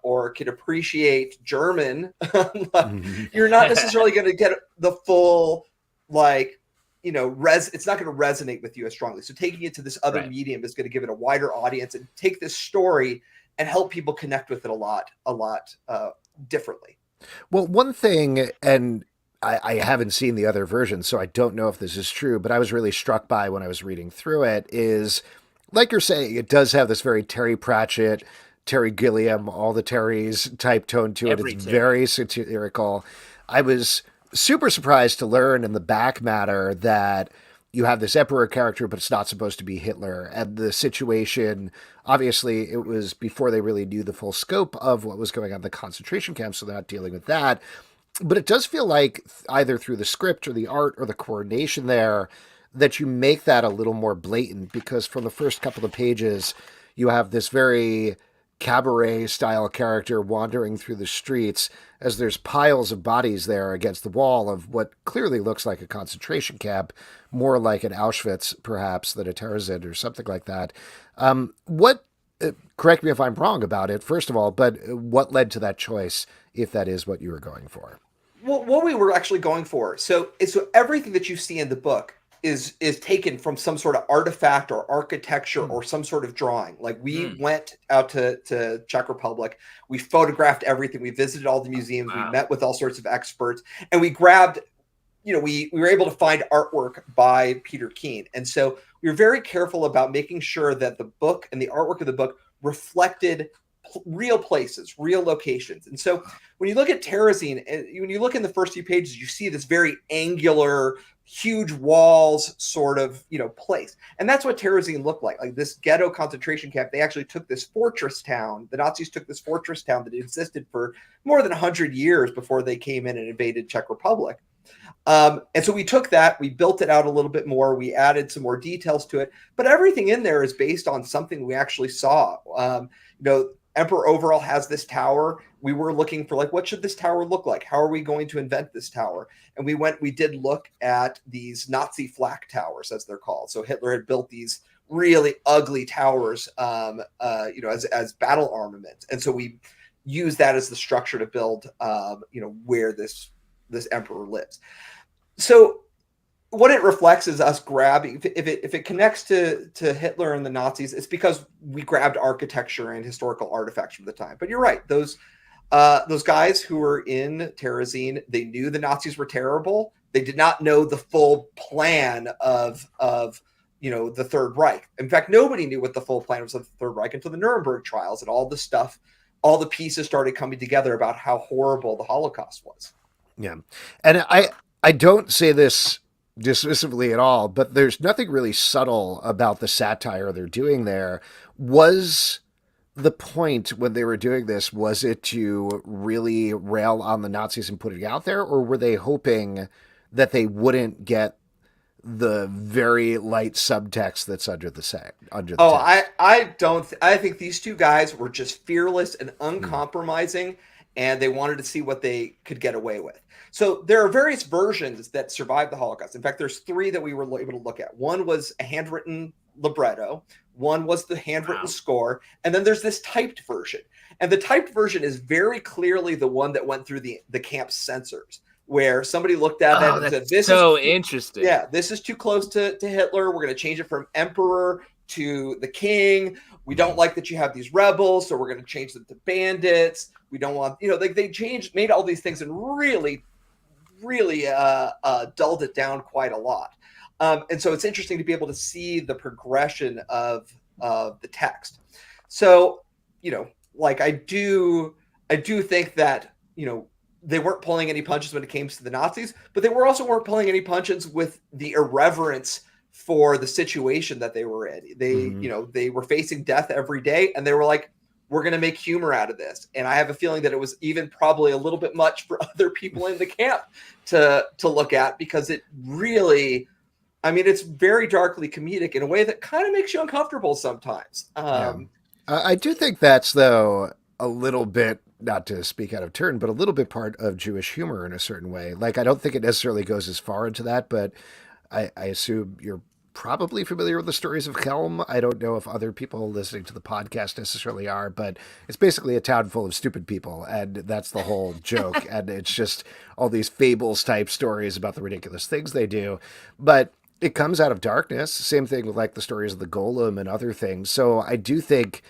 or can appreciate German, you're not necessarily going to get the full, it's not going to resonate with you as strongly. So taking it to this other medium is going to give it a wider audience and take this story and help people connect with it a lot differently. Well, one thing, and I haven't seen the other version, so I don't know if this is true, but I was really struck by when I was reading through it is, like you're saying, it does have this very Terry Pratchett, Terry Gilliam, all the Terrys type tone to it. It's very satirical. I was super surprised to learn in the back matter that you have this Emperor character, but it's not supposed to be Hitler. And the situation, obviously, it was before they really knew the full scope of what was going on in the concentration camp, so they're not dealing with that. But it does feel like either through the script or the art or the coordination there, that you make that a little more blatant, because from the first couple of pages, you have this very cabaret style character wandering through the streets as there's piles of bodies there against the wall of what clearly looks like a concentration camp, more like an Auschwitz, perhaps, than a Terezin or something like that. Correct me if I'm wrong about it, first of all, but what led to that choice, if that is what you were going for? Well, what we were actually going for, so everything that you see in the book is taken from some sort of artifact or architecture or some sort of drawing. Like we went out to Czech Republic, we photographed everything, we visited all the museums, we met with all sorts of experts, and we grabbed, we were able to find artwork by Peter Keene. And so we were very careful about making sure that the book and the artwork of the book reflected real places, real locations. And so when you look at Terezin, when you look in the first few pages, you see this very angular, huge walls sort of, place. And that's what Terezin looked like this ghetto concentration camp. They actually took this fortress town. The Nazis took this fortress town that existed for more than 100 years before they came in and invaded Czech Republic. And so we took that, we built it out a little bit more, we added some more details to it, but everything in there is based on something we actually saw. Emperor Overall has this tower. We were looking for what should this tower look like? How are we going to invent this tower? And we did look at these Nazi flak towers, as they're called. So Hitler had built these really ugly towers, as battle armament. And so we use that as the structure to build, where this emperor lives. So what it reflects is us grabbing, if it connects to Hitler and the Nazis, it's because we grabbed architecture and historical artifacts from the time. But you're right, those guys who were in Terezin, they knew the Nazis were terrible. They did not know the full plan of the Third Reich. In fact, nobody knew what the full plan was of the Third Reich until the Nuremberg trials, and all the pieces started coming together about how horrible the Holocaust was. Yeah. And I don't say this dismissively at all, but there's nothing really subtle about the satire they're doing there. Was the point when they were doing this, was it to really rail on the Nazis and put it out there, or were they hoping that they wouldn't get the very light subtext that's under the text? I think these two guys were just fearless and uncompromising, and they wanted to see what they could get away with. So there are various versions that survived the Holocaust. In fact, there's 3 that we were able to look at. One was a handwritten libretto. One was the handwritten score. And then there's this typed version. And the typed version is very clearly the one that went through the camp censors, where somebody looked at it and said, "This so is interesting. Yeah, this is too close to Hitler. We're going to change it from emperor to the king. We don't like that you have these rebels, so we're going to change them to bandits. We don't want, they made all these things and really dulled it down quite a lot. And so it's interesting to be able to see the progression of the text. So, I do think that, they weren't pulling any punches when it came to the Nazis, but they weren't pulling any punches with the irreverence for the situation that they were in. They, they were facing death every day, and they were like, we're going to make humor out of this. And I have a feeling that it was even probably a little bit much for other people in the camp to look at, because it really, it's very darkly comedic in a way that kind of makes you uncomfortable sometimes. I do think that's, though, a little bit, not to speak out of turn, but a little bit part of Jewish humor in a certain way. Like, I don't think it necessarily goes as far into that, but I assume you're probably familiar with the stories of Kelm. I don't know if other people listening to the podcast necessarily are, but it's basically a town full of stupid people, and that's the whole joke. And it's just all these fables type stories about the ridiculous things they do. But it comes out of darkness. Same thing with like the stories of the Golem and other things. So I do think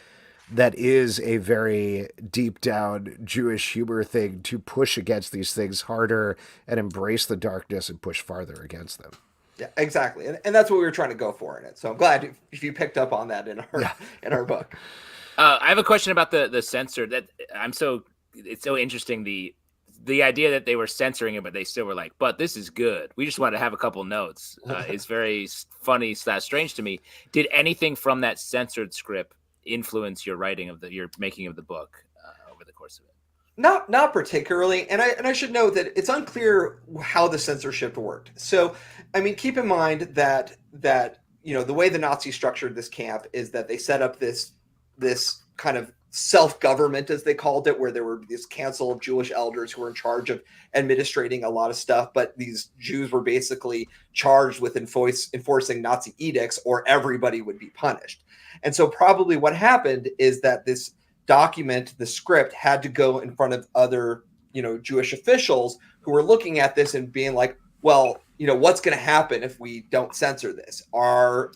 that is a very deep down Jewish humor thing, to push against these things harder and embrace the darkness and push farther against them. Yeah, exactly. And that's what we were trying to go for in it. So I'm glad if you picked up on that in our book. I have a question about the censor. It's so interesting. The idea that they were censoring it, but they still were like, but this is good. We just want to have a couple notes. It's very funny / strange to me. Did anything from that censored script influence your writing your making of the book over the course of it? Not particularly, and I should note that it's unclear how the censorship worked. So, keep in mind that the way the Nazis structured this camp is that they set up this kind of self-government, as they called it, where there were this council of Jewish elders who were in charge of administrating a lot of stuff, but these Jews were basically charged with enforcing Nazi edicts, or everybody would be punished. And so probably what happened is that this document, the script, had to go in front of other, Jewish officials who were looking at this and being like, well, what's going to happen if we don't censor this? Are,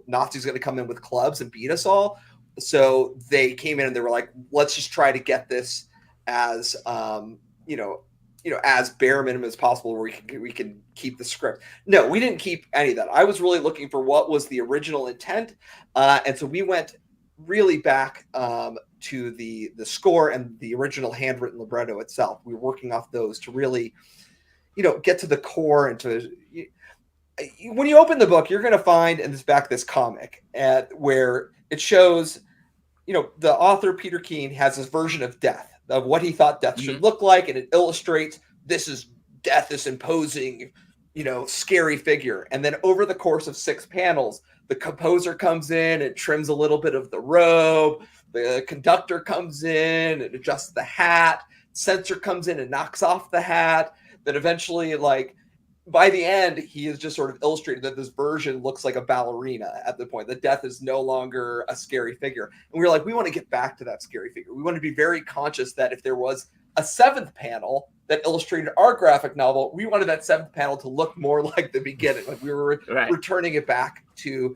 Nazis going to come in with clubs and beat us all? So they came in and they were like, let's just try to get this as, as bare minimum as possible, where we can keep the script. No, we didn't keep any of that. I was really looking for what was the original intent. And so we went really back to the score and the original handwritten libretto itself. We were working off those to really, get to the core, and to, when you open the book, you're going to find in this comic where it shows, the author, Peter Keene, has this version of death, of what he thought death should look like. And it illustrates death, this imposing, scary figure. And then over the course of 6 panels, the composer comes in and trims a little bit of the robe. The conductor comes in and adjusts the hat. Censor comes in and knocks off the hat. Then eventually, by the end, he is just sort of illustrated that this version looks like a ballerina at the point. That Death is no longer a scary figure. And we were like, we want to get back to that scary figure. We want to be very conscious that if there was a seventh panel that illustrated our graphic novel, we wanted that seventh panel to look more like the beginning. Like we were returning it back to,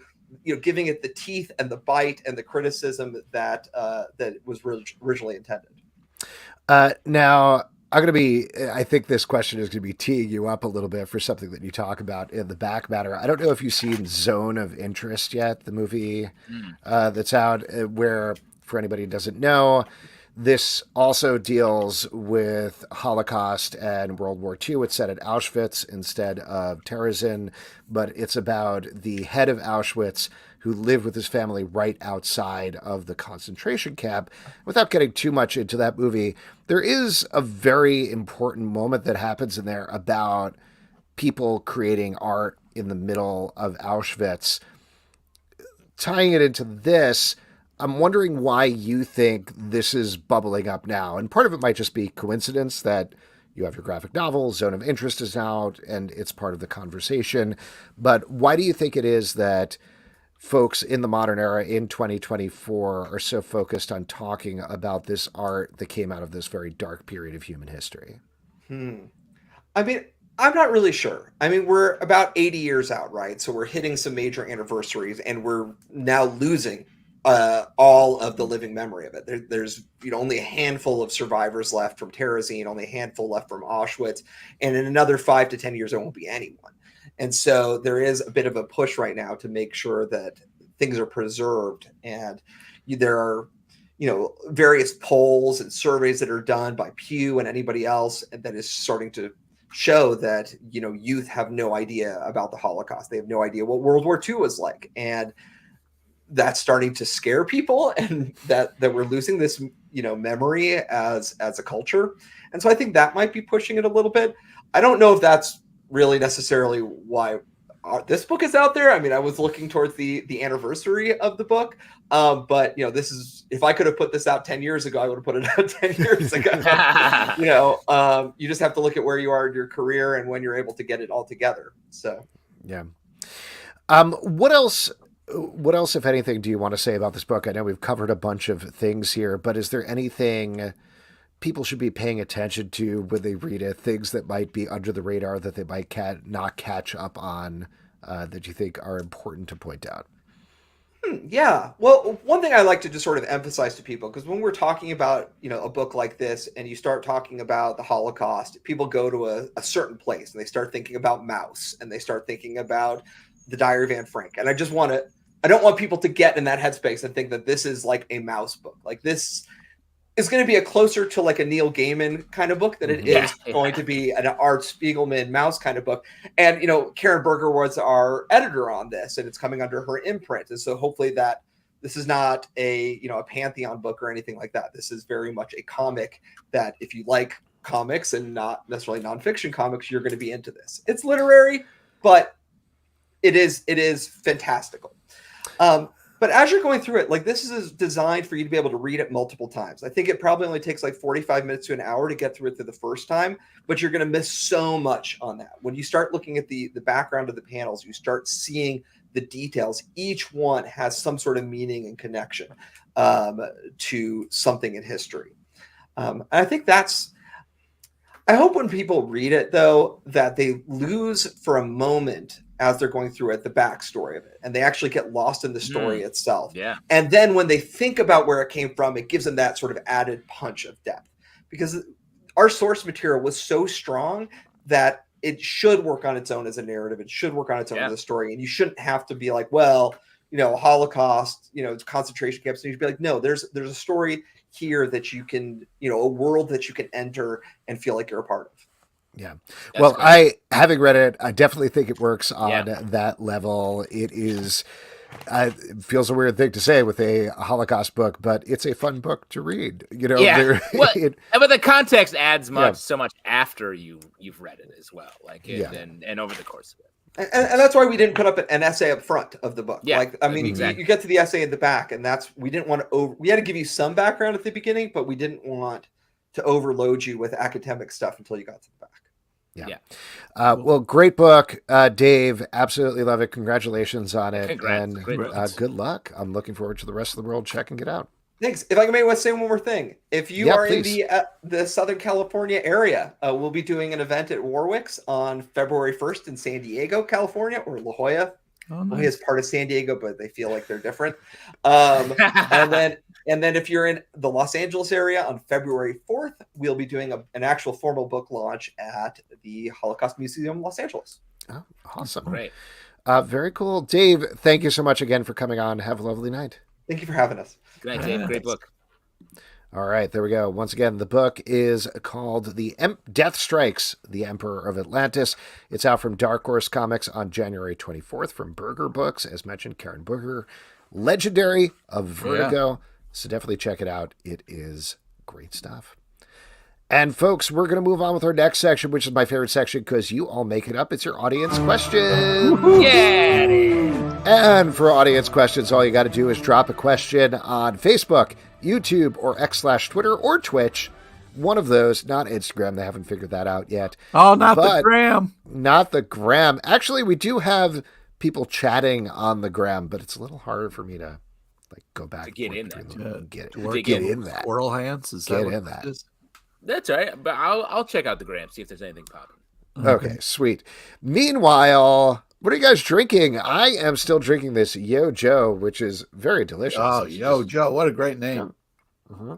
giving it the teeth and the bite and the criticism that that was originally intended. Now, I think this question is going to be teeing you up a little bit for something that you talk about in the back matter. I don't know if you've seen Zone of Interest yet, the movie that's out, where, for anybody who doesn't know, this also deals with Holocaust and World War II. It's set at Auschwitz instead of Terezin, but it's about the head of Auschwitz who lived with his family right outside of the concentration camp. Without getting too much into that movie, there is a very important moment that happens in there about people creating art in the middle of Auschwitz. Tying it into this, I'm wondering why you think this is bubbling up now. And part of it might just be coincidence that you have your graphic novel, Zone of Interest is out, and it's part of the conversation. But why do you think it is that folks in the modern era in 2024 are so focused on talking about this art that came out of this very dark period of human history? I mean, I'm not really sure. I mean, we're about 80 years out, right? So we're hitting some major anniversaries, and we're now losing all of the living memory of it. There's only a handful of survivors left from Terezin, only a handful left from Auschwitz, and in another 5 to 10 years, there won't be anyone. And so there is a bit of a push right now to make sure that things are preserved. And there are, various polls and surveys that are done by Pew and anybody else that is starting to show that, youth have no idea about the Holocaust. They have no idea what World War II was like. And that's starting to scare people, and that we're losing this, memory as a culture. And so I think that might be pushing it a little bit. I don't know if that's really necessarily why this book is out there. I mean, I was looking towards the anniversary of the book, but this is, if I could have put this out 10 years ago, I would have put it out 10 years ago. You just have to look at where you are in your career and when you're able to get it all together. So, yeah. What else, if anything, do you want to say about this book? I know we've covered a bunch of things here, but is there anything people should be paying attention to when they read it, things that might be under the radar that they might not catch up on, that you think are important to point out? Yeah. Well, one thing I like to just sort of emphasize to people, because when we're talking about, a book like this and you start talking about the Holocaust, people go to a certain place and they start thinking about Maass and they start thinking about the Diary of Anne Frank. And I don't want people to get in that headspace and think that this is like a Maass book. Like, this is going to be closer to like a Neil Gaiman kind of book than it is going to be an Art Spiegelman Maass kind of book. And, Karen Berger was our editor on this, and it's coming under her imprint. And so hopefully that this is not a Pantheon book or anything like that. This is very much a comic that, if you like comics and not necessarily nonfiction comics, you're going to be into this. It's literary, but it is fantastical. But as you're going through it, like, this is designed for you to be able to read it multiple times. I think it probably only takes like 45 minutes to an hour to get through it the first time, but you're going to miss so much on that. When you start looking at the background of the panels, you start seeing the details. Each one has some sort of meaning and connection to something in history. And I think I hope when people read it, though, that they lose for a moment as they're going through it the backstory of it, and they actually get lost in the story itself. Yeah. And then when they think about where it came from, it gives them that sort of added punch of depth, because our source material was so strong that it should work on its own as a narrative. It should work on its own as a story. And you shouldn't have to be like, well, Holocaust, concentration camps. And you should be like, no, there's a story here that you can, a world that you can enter and feel like you're a part of. Yeah. That's well, great. Having read it, I definitely think it works on that level. It is, it feels a weird thing to say with a Holocaust book, but it's a fun book to read. But the context adds so much after you've read it as well, and over the course of it. And that's why we didn't put up an essay up front of the book. Yeah, exactly. You get to the essay in the back, and we didn't want to we had to give you some background at the beginning, but we didn't want to overload you with academic stuff until you got to the back. Yeah. Well, great book, Dave. Absolutely love it. Congratulations on it. Congrats. And Great book. good luck. I'm looking forward to the rest of the world checking it out. Thanks. If I can say one more thing, if you Yeah, are please. in the Southern California area, we'll be doing an event at Warwick's on February 1st in San Diego, California, or La Jolla. Oh, La nice. Jolla is part of San Diego, but they feel like they're different. And then if you're in the Los Angeles area on February 4th, we'll be doing an actual formal book launch at the Holocaust Museum, Los Angeles. Oh, awesome. Great. Very cool. Dave, thank you so much again for coming on. Have a lovely night. Thank you for having us. Good night, Dave. Great book. All right, there we go. Once again, the book is called Death Strikes, the Emperor of Atlantis. It's out from Dark Horse Comics on January 24th from Burger Books. As mentioned, Karen Booger, legendary of Vertigo. Yeah. So definitely check it out. It is great stuff. And folks, we're going to move on with our next section, which is my favorite section because you all make it up. It's your audience questions. Yeah, it is. And for audience questions, all you got to do is drop a question on Facebook, YouTube, or X/Twitter or Twitch. One of those, not Instagram. They haven't figured that out yet. Oh, not the gram. Not the gram. Actually, we do have people chatting on the gram, but it's a little harder for me to go back to get in that. Get in that. Squirrel hands. Is get that in that. Is? That's all right, but I'll check out the gram, see if there's anything popping. Okay, sweet. Meanwhile, what are you guys drinking? I am still drinking this Yo Joe, which is very delicious. Oh, Yo Joe, what a great name. Yeah. Uh-huh.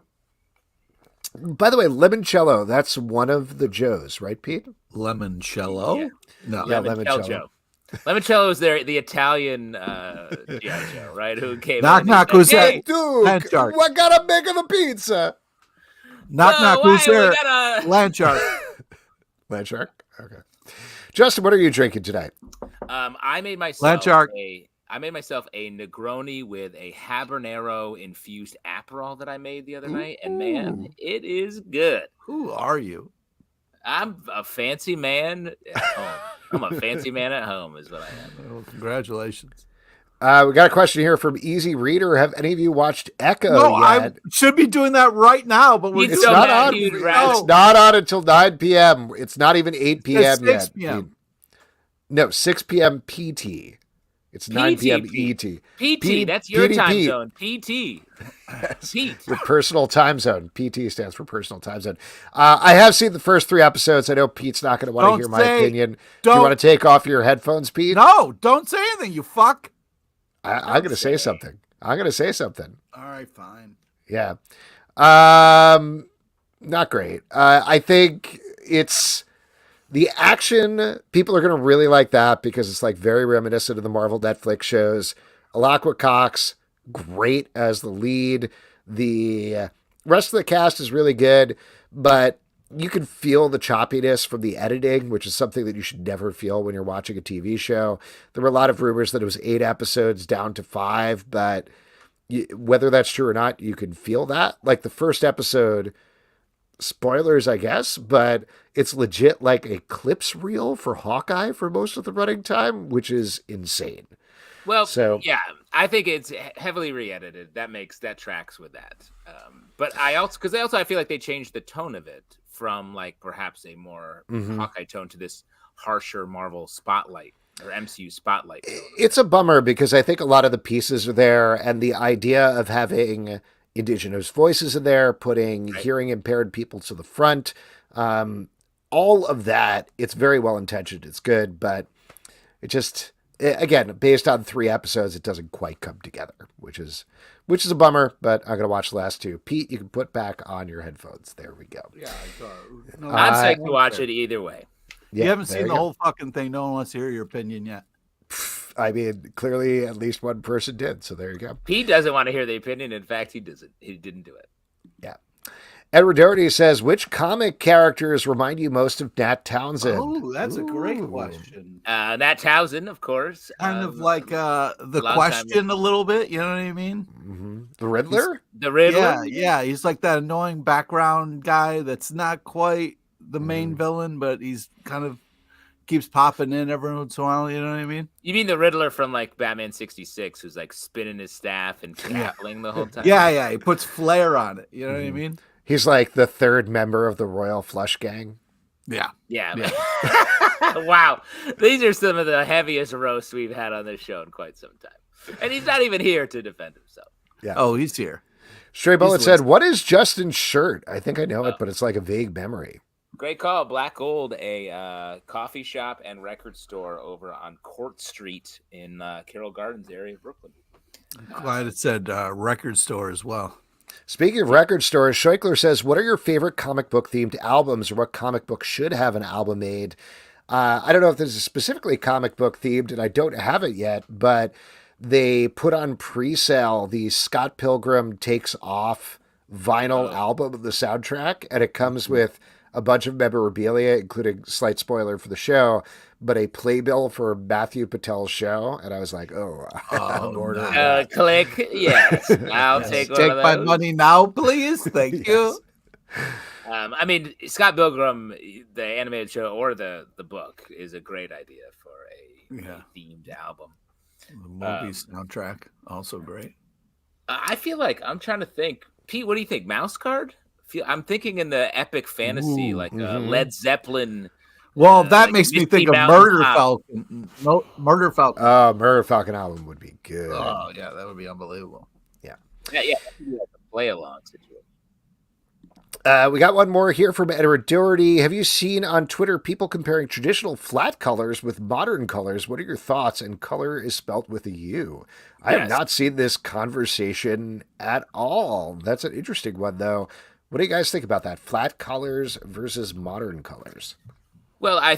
By the way, limoncello, that's one of the Joes, right, Pete? Limoncello? Yeah. No. Yeah, limoncello. Limoncello is the Italian G.I. Joe, right? Who came knock, in knock, said, who's hey, Duke, what gotta make of the pizza? Knock, knock, who's there? Landshark. Landshark? Okay. Justin, what are you drinking tonight? I made myself Landshark. I made myself a Negroni with a habanero infused Aperol that I made the other night, and man, it is good. Who are you? I'm a fancy man at home. I'm a fancy man at home, is what I am. Well, congratulations. We got a question here from Easy Reader. Have any of you watched Echo No, yet? I should be doing that right now, but it's not on. It's not on until 9 p.m. It's not even 8 p.m. yet. 6 p.m. No, 6 p.m. PT. It's 9 p.m. ET. PT, that's your time zone. PT. Pete. Your personal time zone. PT stands for personal time zone. I have seen the first 3 episodes. I know Pete's not going to want to hear my opinion. Do you want to take off your headphones, Pete? No, don't say anything, you fuck. I'm going to say something. I'm going to say something. All right, fine. Yeah. Not great. I think it's the action. People are going to really like that because it's very reminiscent of the Marvel Netflix shows. Alakwa Cox, great as the lead. The rest of the cast is really good, but you can feel the choppiness from the editing, which is something that you should never feel when you're watching a TV show. There were a lot of rumors that it was 8 episodes down to 5, but whether that's true or not, you can feel that. The first episode, spoilers, I guess, but it's legit a clips reel for Hawkeye for most of the running time, which is insane. Well, yeah, I think it's heavily re-edited. That tracks with that. But I feel like they changed the tone of it from perhaps a more Hawkeye tone to this harsher Marvel spotlight or MCU spotlight tone. It's a bummer because I think a lot of the pieces are there, and the idea of having indigenous voices in there, putting hearing impaired people to the front, all of that, it's very well intentioned. It's good, but it just, again, based on 3 episodes, it doesn't quite come together, which is a bummer, but I'm going to watch the last 2. Pete, you can put back on your headphones. There we go. Yeah, I'm psyched to watch it either way. Yeah, you haven't seen the whole fucking thing. No one wants to hear your opinion yet. I mean, clearly at least one person did, so there you go. Pete doesn't want to hear the opinion. In fact, he doesn't. He didn't do it. Yeah. Edward Doherty says, which comic characters remind you most of Nat Townsend? Oh, that's a great question. Nat Townsend, of course. Kind of like the Question a little bit. You know what I mean? Mm-hmm. The Riddler? The Riddler? Yeah. He's like that annoying background guy that's not quite the main villain, but he's kind of keeps popping in every once in a while. You know what I mean? You mean the Riddler from Batman 66, who's spinning his staff and cackling the whole time? Yeah. He puts flair on it. You know what I mean? He's like the 3rd member of the Royal Flush Gang. Yeah. Yeah. Wow. These are some of the heaviest roasts we've had on this show in quite some time. And he's not even here to defend himself. Yeah. Oh, he's here. Stray Bullet said, "What is Justin's shirt?" I think I know it, but it's like a vague memory. Great call. Black Gold, a coffee shop and record store over on Court Street in Carroll Gardens area of Brooklyn. I'm glad it said record store as well. Speaking of record stores, Scheuchler says, "What are your favorite comic book themed albums, or what comic book should have an album made?" I don't know if this is specifically comic book themed, and I don't have it yet, but they put on pre-sale the Scott Pilgrim Takes Off vinyl album of the soundtrack, and it comes with a bunch of memorabilia, including, slight spoiler for the show, but a playbill for Matthew Patel's show. And I was like, I'm ordering that. Click. Yes. I'll take one of those. My money now, please. Thank you. I mean, Scott Pilgrim, the animated show or the book, is a great idea for a themed album. The movie soundtrack, also great. I feel like, I'm trying to think. Pete, what do you think? Mouse Card? I'm thinking in the epic fantasy, Led Zeppelin. Well, that makes me think of Murder Falcon. Murder Falcon. Oh, Murder Falcon album would be good. Oh, yeah, that would be unbelievable. Yeah. Yeah. Like a play along situation. We got one more here from Edward Doherty. Have you seen on Twitter people comparing traditional flat colors with modern colors? What are your thoughts? And color is spelt with a U. I have not seen this conversation at all. That's an interesting one, though. What do you guys think about that? Flat colors versus modern colors? Well, I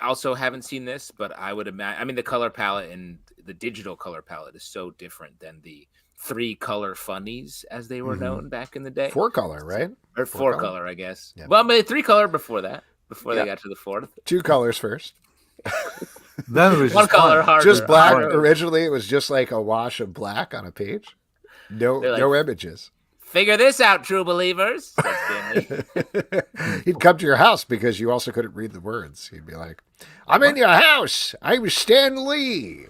also haven't seen this, but I would imagine, the color palette and the digital color palette is so different than the 3-color funnies as they were known back in the day. 4-color, right? Or 4-color, I guess. Yeah. Well, 3-color before that, before they got to the 4th. 2 colors first. Then it was one color harder. Just black. Originally, it was just like a wash of black on a page. No images. Figure this out, true believers. He'd come to your house because you also couldn't read the words. He'd be like, "I'm in your house. I'm Stan Lee."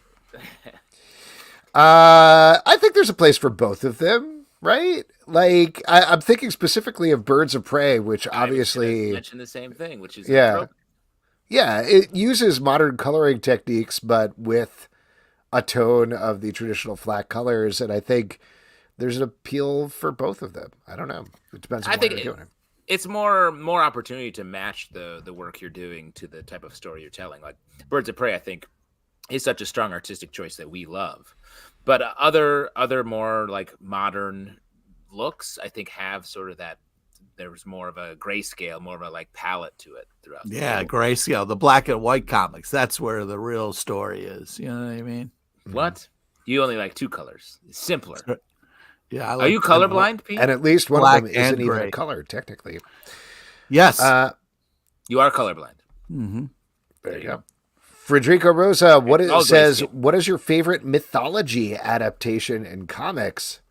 I think there's a place for both of them, right? Like, I'm thinking specifically of Birds of Prey, which obviously mentioned the same thing, which is it uses modern coloring techniques, but with a tone of the traditional flat colors, and I think there's an appeal for both of them. I don't know. It depends on what you're doing. It's more opportunity to match the work you're doing to the type of story you're telling. Like Birds of Prey, I think, is such a strong artistic choice that we love. But other more like modern looks, I think, have sort of that. There's more of a grayscale, more of a like palette to it throughout. Yeah, grayscale, the black and white comics. That's where the real story is. You know what I mean? What? You only like 2 colors. It's simpler. Yeah. Are you colorblind, Pete? And at least one of them isn't even a color, technically. Yes. You are colorblind. Mm-hmm. There you go. Frederico Rosa, what is your favorite mythology adaptation in comics?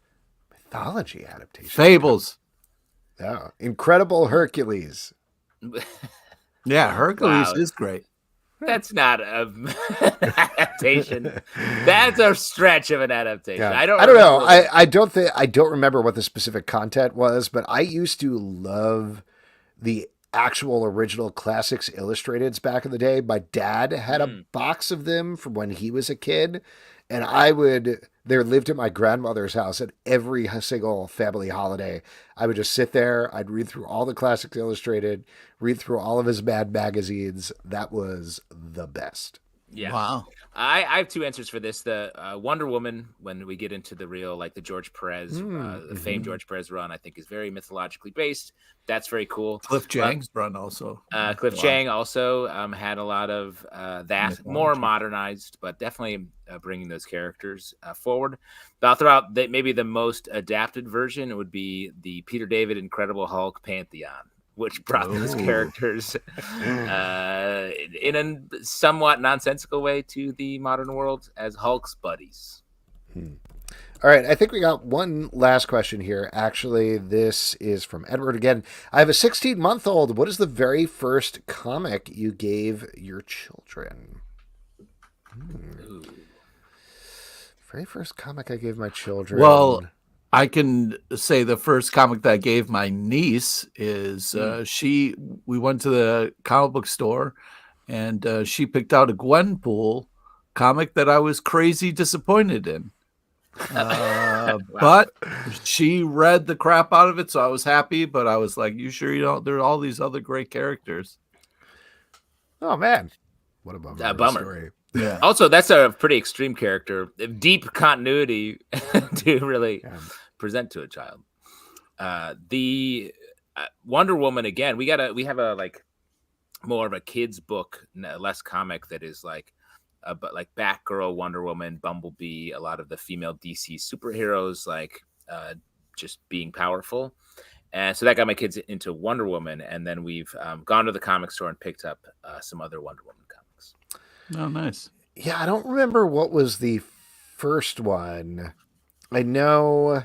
Mythology adaptation? Fables. Oh, Incredible Hercules. Yeah, Hercules is great. That's not an adaptation. That's a stretch of an adaptation. Yeah. I don't know. I don't remember what the specific content was, but I used to love the actual original classics illustrateds back in the day. My dad had a box of them from when he was a kid, and they lived at my grandmother's house at every single family holiday. I would just sit there. I'd read through all the classics illustrated, read through all of his Mad magazines. That was the best. Yeah. Wow. I have 2 answers for this. The Wonder Woman, when we get into the real, like the George Perez, the famed George Perez run, I think is very mythologically based. That's very cool. Cliff Chang's run also. Chang also had a lot of that, more modernized, but definitely bringing those characters forward. But I'll throw out that maybe the most adapted version would be the Peter David Incredible Hulk Pantheon, which brought those characters in a somewhat nonsensical way to the modern world as Hulk's buddies. All right, I think we got one last question here. Actually, this is from Edward again. I have a 16-month-old. What is the very first comic you gave your children? Ooh. Very first comic I gave my children. Well, I can say the first comic that I gave my niece is we went to the comic book store and she picked out a Gwenpool comic that I was crazy disappointed in. Wow. But she read the crap out of it, so I was happy. But I was like, "You sure you don't? There are all these other great characters." Oh man, what a bummer! Bummer. Story. Yeah. Also, that's a pretty extreme character. Deep continuity to really present to a child. The Wonder Woman again. We have a like more of a kids book, less comic that is like. But like Batgirl, Wonder Woman, Bumblebee, a lot of the female DC superheroes, like just being powerful. And so that got my kids into Wonder Woman. And then we've gone to the comic store and picked up some other Wonder Woman comics. Oh, nice. Yeah, I don't remember what was the first one. I know.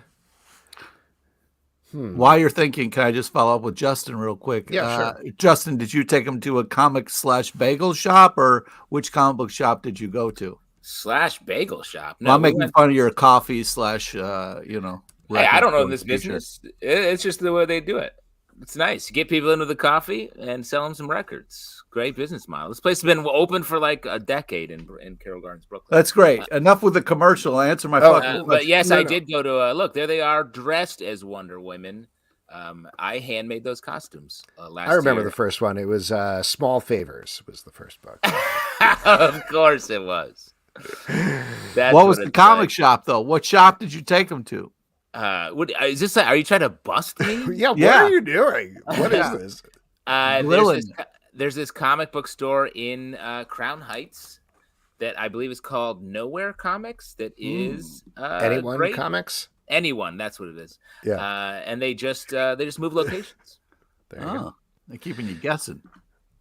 While you're thinking, can I just follow up with Justin real quick? Yeah, sure. Justin, did you take him to a comic/bagel shop, or which comic book shop did you go to? /bagel shop. No, Well, I'm making fun of your coffee / Hey, I don't know this business. It's just the way they do it. It's nice. Get people into the coffee and sell them some records. Great business model. This place has been open for like a decade in Carroll Gardens, Brooklyn. That's great. Enough with the commercial. Answer my fucking question. But yes, I did go to look. There they are, dressed as Wonder Women. I handmade those costumes last year. I remember the first one. It was Small Favors was the first book. Of course it was. What was the comic shop though? What shop did you take them to? What is this? Are you trying to bust me? Yeah, what are you doing? What is this? There's this comic book store in Crown Heights that I believe is called Nowhere Comics. That is Anyone great. Comics? Anyone, that's what it is. Yeah. And they just move locations. There you go. They're keeping you guessing.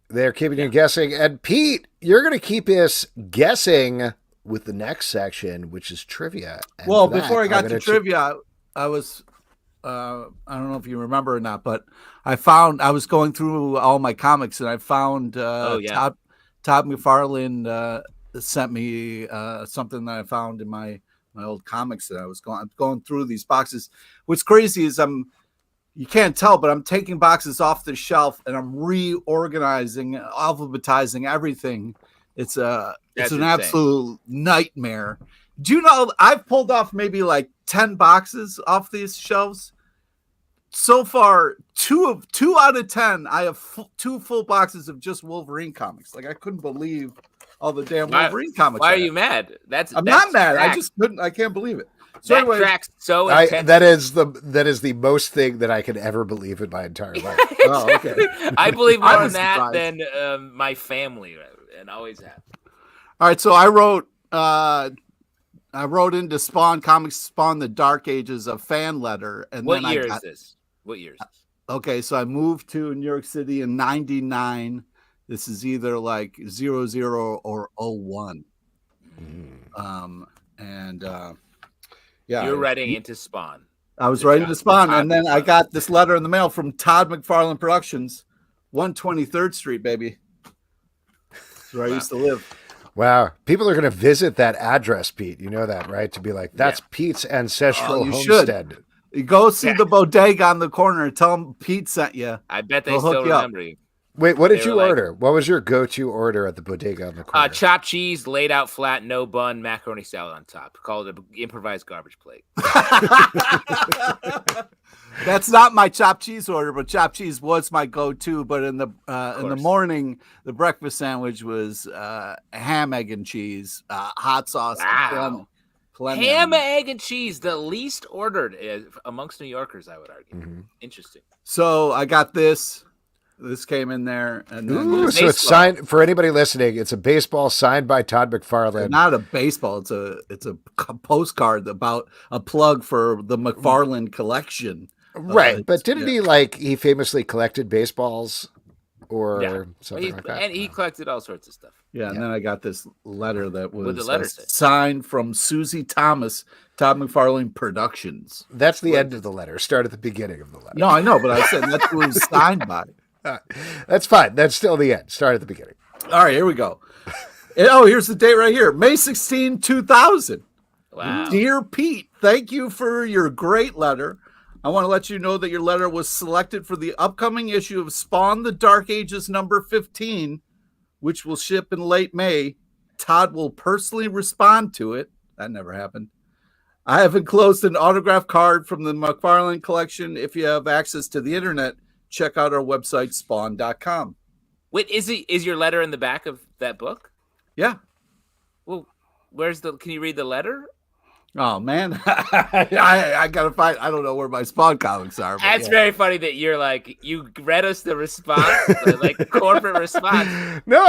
They're keeping you guessing. And Pete, you're going to keep us guessing with the next section, which is trivia. And well, for that, before I got I'm to gonna trivia, I was, I don't know if you remember or not, but I was going through all my comics and I found Todd McFarlane sent me something that I found in my old comics that I was going through these boxes. What's crazy is you can't tell, but I'm taking boxes off the shelf and I'm reorganizing, alphabetizing everything. It's an absolute nightmare. Do you know I've pulled off maybe like 10 boxes off these shelves? So far, two out of 10, I have two full boxes of just Wolverine comics. Like I couldn't believe all the damn Wolverine comics. Why are you mad? I'm not mad. I can't believe it. So that tracks so intense. That is the most thing that I can ever believe in my entire life. Oh, okay. I believe more in that than my family, and always have. All right, so I wrote into Spawn Comics, Spawn the Dark Ages, a fan letter. And what year is this? What year is this? Okay, so I moved to New York City in '99. This is either like 00 or 01. Yeah. You're writing into Spawn. I was writing to Spawn, and then I got this letter in the mail from Todd McFarlane Productions, 123rd Street, baby. That's where I used to live. Wow. People are going to visit that address, Pete. You know that, right? To be like, that's Pete's ancestral homestead. Should. You go see the bodega on the corner and tell them Pete sent you. I bet they still remember you. Wait, what did you order? What was your go-to order at the bodega on the corner? Chopped cheese, laid out flat, no bun, macaroni salad on top. Called it an improvised garbage plate. That's not my chopped cheese order, but chopped cheese was my go-to. But in the morning, the breakfast sandwich was ham, egg, and cheese, hot sauce. Wow. Ham, egg, and cheese, the least ordered amongst New Yorkers, I would argue. Mm-hmm. Interesting. So I got this. This came in there, and then so it's signed for anybody listening. It's a baseball signed by Todd McFarlane. It's not a baseball. It's a postcard about a plug for the McFarlane collection. Right, but didn't he famously collected baseballs or something like that? And he collected all sorts of stuff. Yeah, and then I got this letter that was the letter signed from Susie Thomas, Todd McFarlane Productions. That's the end of the letter. Start at the beginning of the letter. No, I know, but I said that's who it was signed by. That's fine. That's still the end. Start at the beginning. All right, here we go. Here's the date right here. May 16, 2000. Wow. Dear Pete, thank you for your great letter. I want to let you know that your letter was selected for the upcoming issue of Spawn the Dark Ages number 15, which will ship in late May. Todd will personally respond to it. That never happened. I have enclosed an autograph card from the McFarlane collection. If you have access to the internet, check out our website, spawn.com. Wait, is your letter in the back of that book? Yeah. Well, can you read the letter? Oh, man. I got to find, I don't know where my Spawn comics are. That's very funny that you read us the response, like corporate response. No,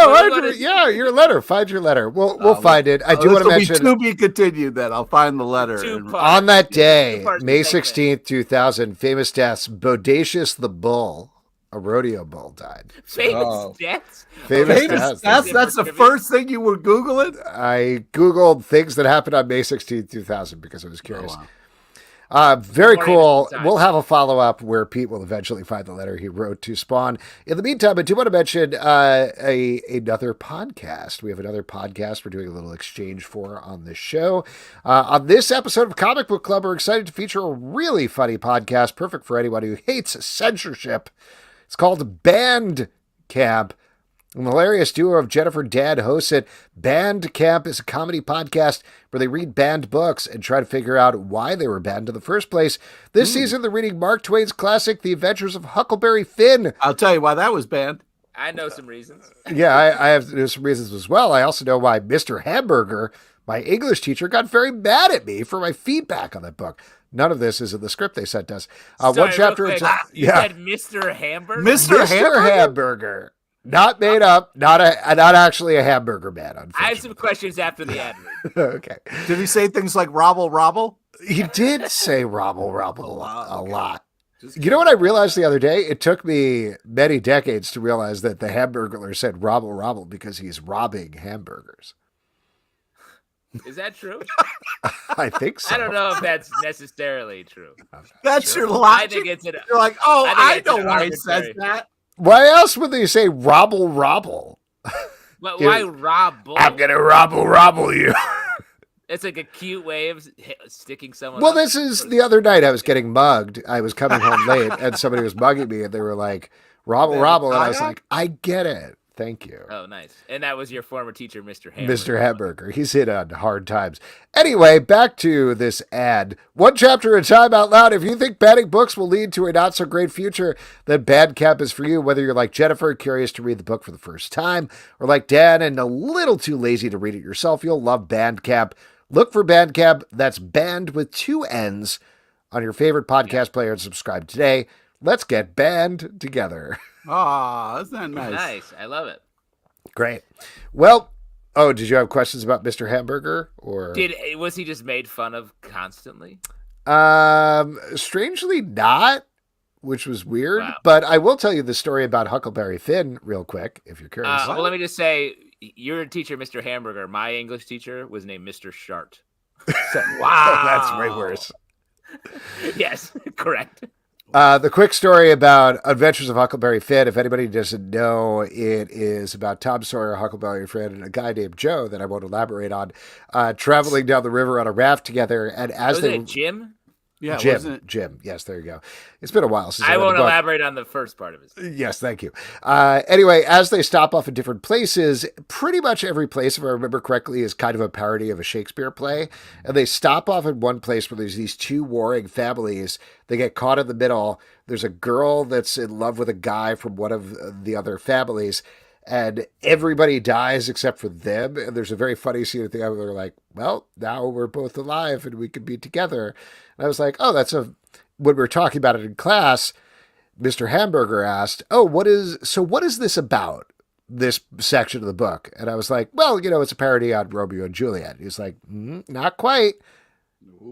your letter. Find your letter. We'll find it. I do want to mention. To be continued then. I'll find the letter. On that day, May 16th, 2000, famous deaths, Bodacious the Bull, a rodeo bull, died. Famous deaths? Famous deaths. That's the first thing you were Googling? I Googled things that happened on May 16th, 2000 because I was curious. Oh, wow. Very cool. We'll have a follow-up where Pete will eventually find the letter he wrote to Spawn. In the meantime, I do want to mention another podcast. We have another podcast we're doing a little exchange for on this show. On this episode of Comic Book Club, we're excited to feature a really funny podcast, perfect for anyone who hates censorship. It's called Band Camp. The hilarious duo of Jennifer Dad hosts it. Band Camp is a comedy podcast where they read banned books and try to figure out why they were banned in the first place. This season, they're reading Mark Twain's classic, The Adventures of Huckleberry Finn. I'll tell you why that was banned. I know some reasons. Yeah, I have some reasons as well. I also know why Mr. Hamburger, my English teacher, got very mad at me for my feedback on that book. None of this is in the script they sent us. Sorry, one chapter. You said Mr. Hamburger? Mr. Hamburger. Not made up, not actually a hamburger man. I have some questions after the ad read. Okay. Did he say things like robble, robble? He did say robble, robble a lot. You know what I realized the other day? It took me many decades to realize that the Hamburglar said robble, robble because he's robbing hamburgers. Is that true? I think so. I don't know if that's necessarily true. That's your logic. I think it's You're like, I know why he says that. Why else would they say robble, robble? But why robble? I'm going to robble you. It's like a cute way of sticking someone Well, up. this is the other night I was getting mugged. I was coming home late and somebody was mugging me and they were like, robble, robble. And I was like, I get it. Thank you. Oh, nice. And that was your former teacher, Mr. Hamburger. Mr. Hamburger. He's hit on hard times. Anyway, back to this ad. One chapter at a time out loud. If you think banning books will lead to a not-so-great future, then Bandcamp is for you. Whether you're like Jennifer, curious to read the book for the first time, or like Dan and a little too lazy to read it yourself, you'll love Bandcamp. Look for Bandcamp. That's band with 2 N's on your favorite podcast player and subscribe today. Let's get band together. Oh, isn't that nice? Nice. I love it. Great. Well, did you have questions about Mr. Hamburger? Or was he just made fun of constantly? Strangely not, which was weird. Wow. But I will tell you the story about Huckleberry Finn real quick, if you're curious. Well, let me just say, your teacher, Mr. Hamburger, my English teacher was named Mr. Shart. Wow. That's way worse. Yes, correct. The quick story about Adventures of Huckleberry Finn, if anybody doesn't know, it is about Tom Sawyer, Huckleberry Finn, and a guy named Joe that I won't elaborate on, traveling down the river on a raft together. And as was it Jim? Yeah, Jim. Yes, there you go. It's been a while since I won't elaborate on the first part of it. Yes, thank you. Anyway, as they stop off at different places, pretty much every place, if I remember correctly, is kind of a parody of a Shakespeare play. And they stop off at one place where there's these 2 warring families. They get caught in the middle. There's a girl that's in love with a guy from one of the other families. And everybody dies except for them. And there's a very funny scene at the end where they're like, well, now we're both alive and we can be together. And I was like, when we were talking about it in class, Mr. Hamburger asked, what is this about, this section of the book? And I was like, well, it's a parody on Romeo and Juliet. He's like, not quite.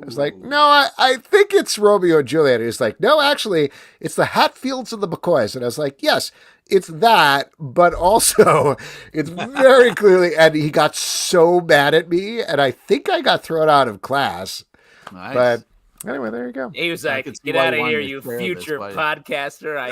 I was like, no, I think it's Romeo and Juliet. He's like, no, actually, it's the Hatfields and the McCoys. And I was like, yes, it's that, but also it's very clearly, and he got so mad at me, and I think I got thrown out of class. Nice. But Anyway, there you go. He was I like, can see "Get why out you of here, wanted to you share this, future buddy." podcaster!" I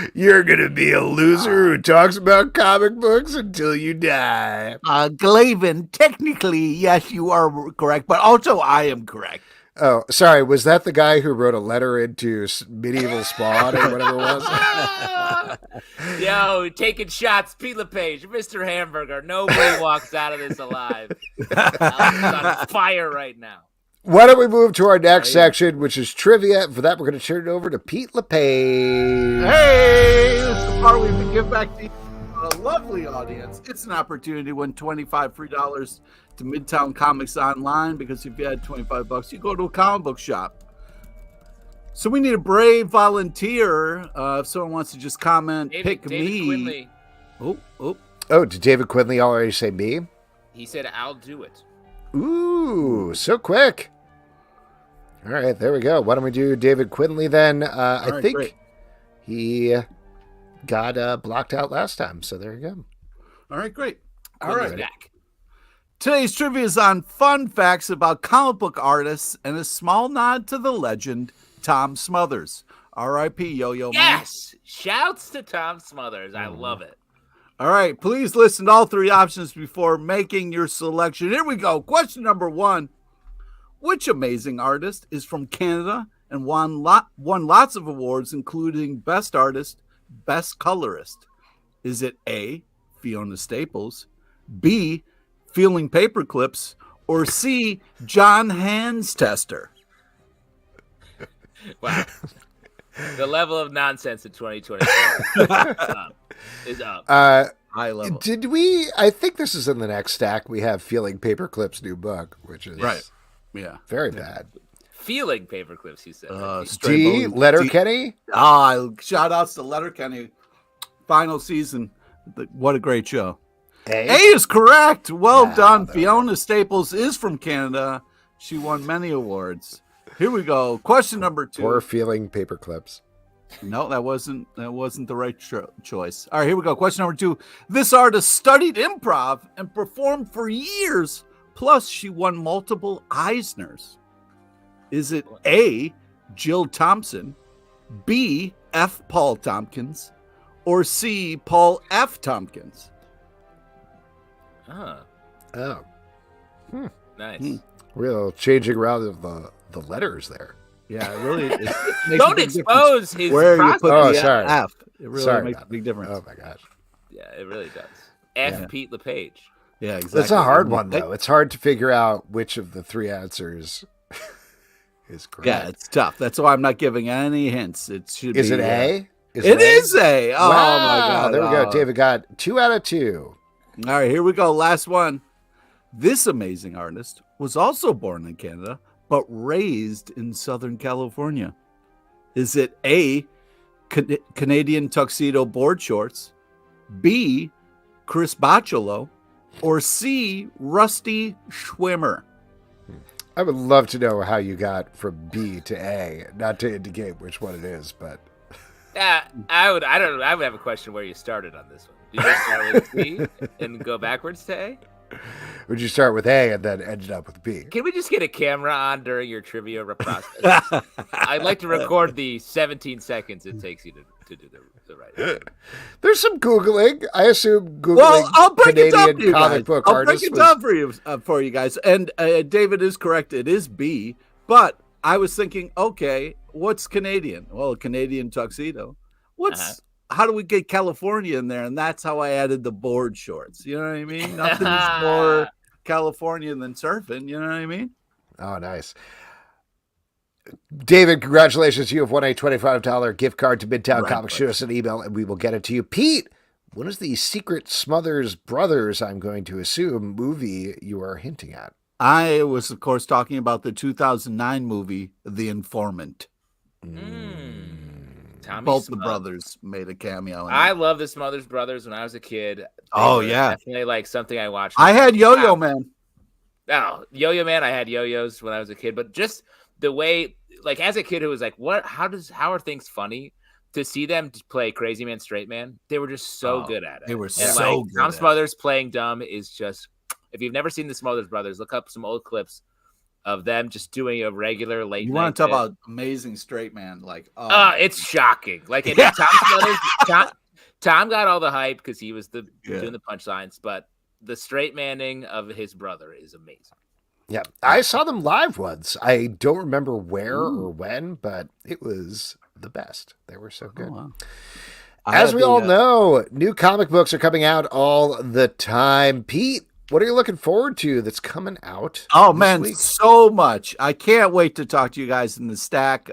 hate You're gonna be a loser who talks about comic books until you die. Glavin, technically, yes, you are correct, but also I am correct. Oh, sorry. Was that the guy who wrote a letter into Medieval Spawn or whatever it was? Yo, taking shots, Pete LePage, Mr. Hamburger. Nobody walks out of this alive. Alex is on fire right now. Why don't we move to our next section, which is trivia? For that, we're going to turn it over to Pete LePage. Hey, this is the part we can give back to you, a lovely audience. It's an opportunity to win $25 free to Midtown Comics online, because if you had $25, you go to a comic book shop. So we need a brave volunteer. If someone wants to just comment, pick David me. Quinley. Oh, did David Quinley already say me? He said, "I'll do it." Ooh, so quick. All right, there we go. Why don't we do David Quinley then? I think great. he got blocked out last time, so there you go. All right, great. All right, back. Today's trivia is on fun facts about comic book artists and a small nod to the legend Tom Smothers. R.I.P. Yo-Yo Man. Yes, shouts to Tom Smothers. I love it. All right, please listen to all three options before making your selection. Here we go. Question number 1. Which amazing artist is from Canada and won lots of awards, including Best Artist, Best Colorist? Is it A, Fiona Staples, B, Feeling Paperclips, or C, John Hands Tester? Wow. The level of nonsense in 2024 is up. High level. Did we? I think this is in the next stack. We have Feeling Paperclip's new book, which is Yeah. very bad. Feeling Paperclips, he said. D, Letterkenny. Shout outs to Letterkenny. Final season. What a great show. A? A is correct. Well done. there. Fiona Staples is from Canada. She won many awards. Here we go. Question number 2. Or Feeling Paperclips. No, that wasn't the right choice. All right, here we go. Question number 2. This artist studied improv and performed for years. Plus, she won multiple Eisners. Is it A, Jill Thompson, B, F, Paul Tompkins, or C, Paul F. Tompkins? Oh, Nice. real changing around of the letters there. Yeah, it really. It makes a Don't big expose his where you process. put Oh, the sorry. F. It really Sorry makes a about big that. difference. Oh my gosh, Yeah, it really does. F. Yeah. Pete LePage. Yeah, exactly. that's a hard one though. It's hard to figure out which of the three answers is correct. Yeah, it's tough. That's why I'm not giving any hints. It should Is be. it A? It is A. Oh Wow, my God! there we go. Oh. David got 2 out of 2. All right, here we go. Last one. This amazing artist was also born in Canada, but raised in Southern California. Is it A, Canadian tuxedo board shorts, B, Chris Bachalo, or C, Rusty Schwimmer? I would love to know how you got from B to A, not to indicate which one it is, but Yeah, I would have a question where you started on this one. Did you start with C and go backwards to A? would you start with A and then ended up with B? Can we just get a camera on during your trivia process? I'd like to record the 17 seconds it takes you to do the right. There's some Googling. I assume Googling Well, I'll break it down Canadian for you comic guys. book I'll artist break it was- down for you guys. And David is correct. It is B. But I was thinking, okay, what's Canadian? Well, a Canadian tuxedo. How do we get California in there? And that's how I added the board shorts. You know what I mean? Nothing's more Californian than surfing. You know what I mean? Oh, nice. David, congratulations. You have won a $25 gift card to Midtown Comics. Shoot us an email and we will get it to you. Pete, what is the Secret Smothers Brothers, I'm going to assume, movie you are hinting at? I was, of course, talking about the 2009 movie, The Informant. Tommy Both the Smothers. brothers made a cameo. In I it. love the Smothers Brothers when I was a kid. They Oh, were yeah. definitely like something I watched. I had Yo-Yo Man. Oh, Yo-Yo Man. I had yo-yos when I was a kid, but just the way, like as a kid who was like, what? How are things funny? To see them play Crazy Man, Straight Man, they were just so good at it. They were And so like, good. Tom at it. Smothers playing dumb is just. If you've never seen the Smothers Brothers, look up some old clips. of them just doing a regular late You night want to talk bit. about amazing straight man? Like, It's shocking. Like, and Tom got all the hype because he was doing the punchlines, but the straight manning of his brother is amazing. Yeah, I saw them live once. I don't remember where or when, but it was the best. They were so good. Oh, wow. As we all know, new comic books are coming out all the time. Pete, what are you looking forward to that's coming out? Oh, this man, week? so much. I can't wait to talk to you guys in the stack.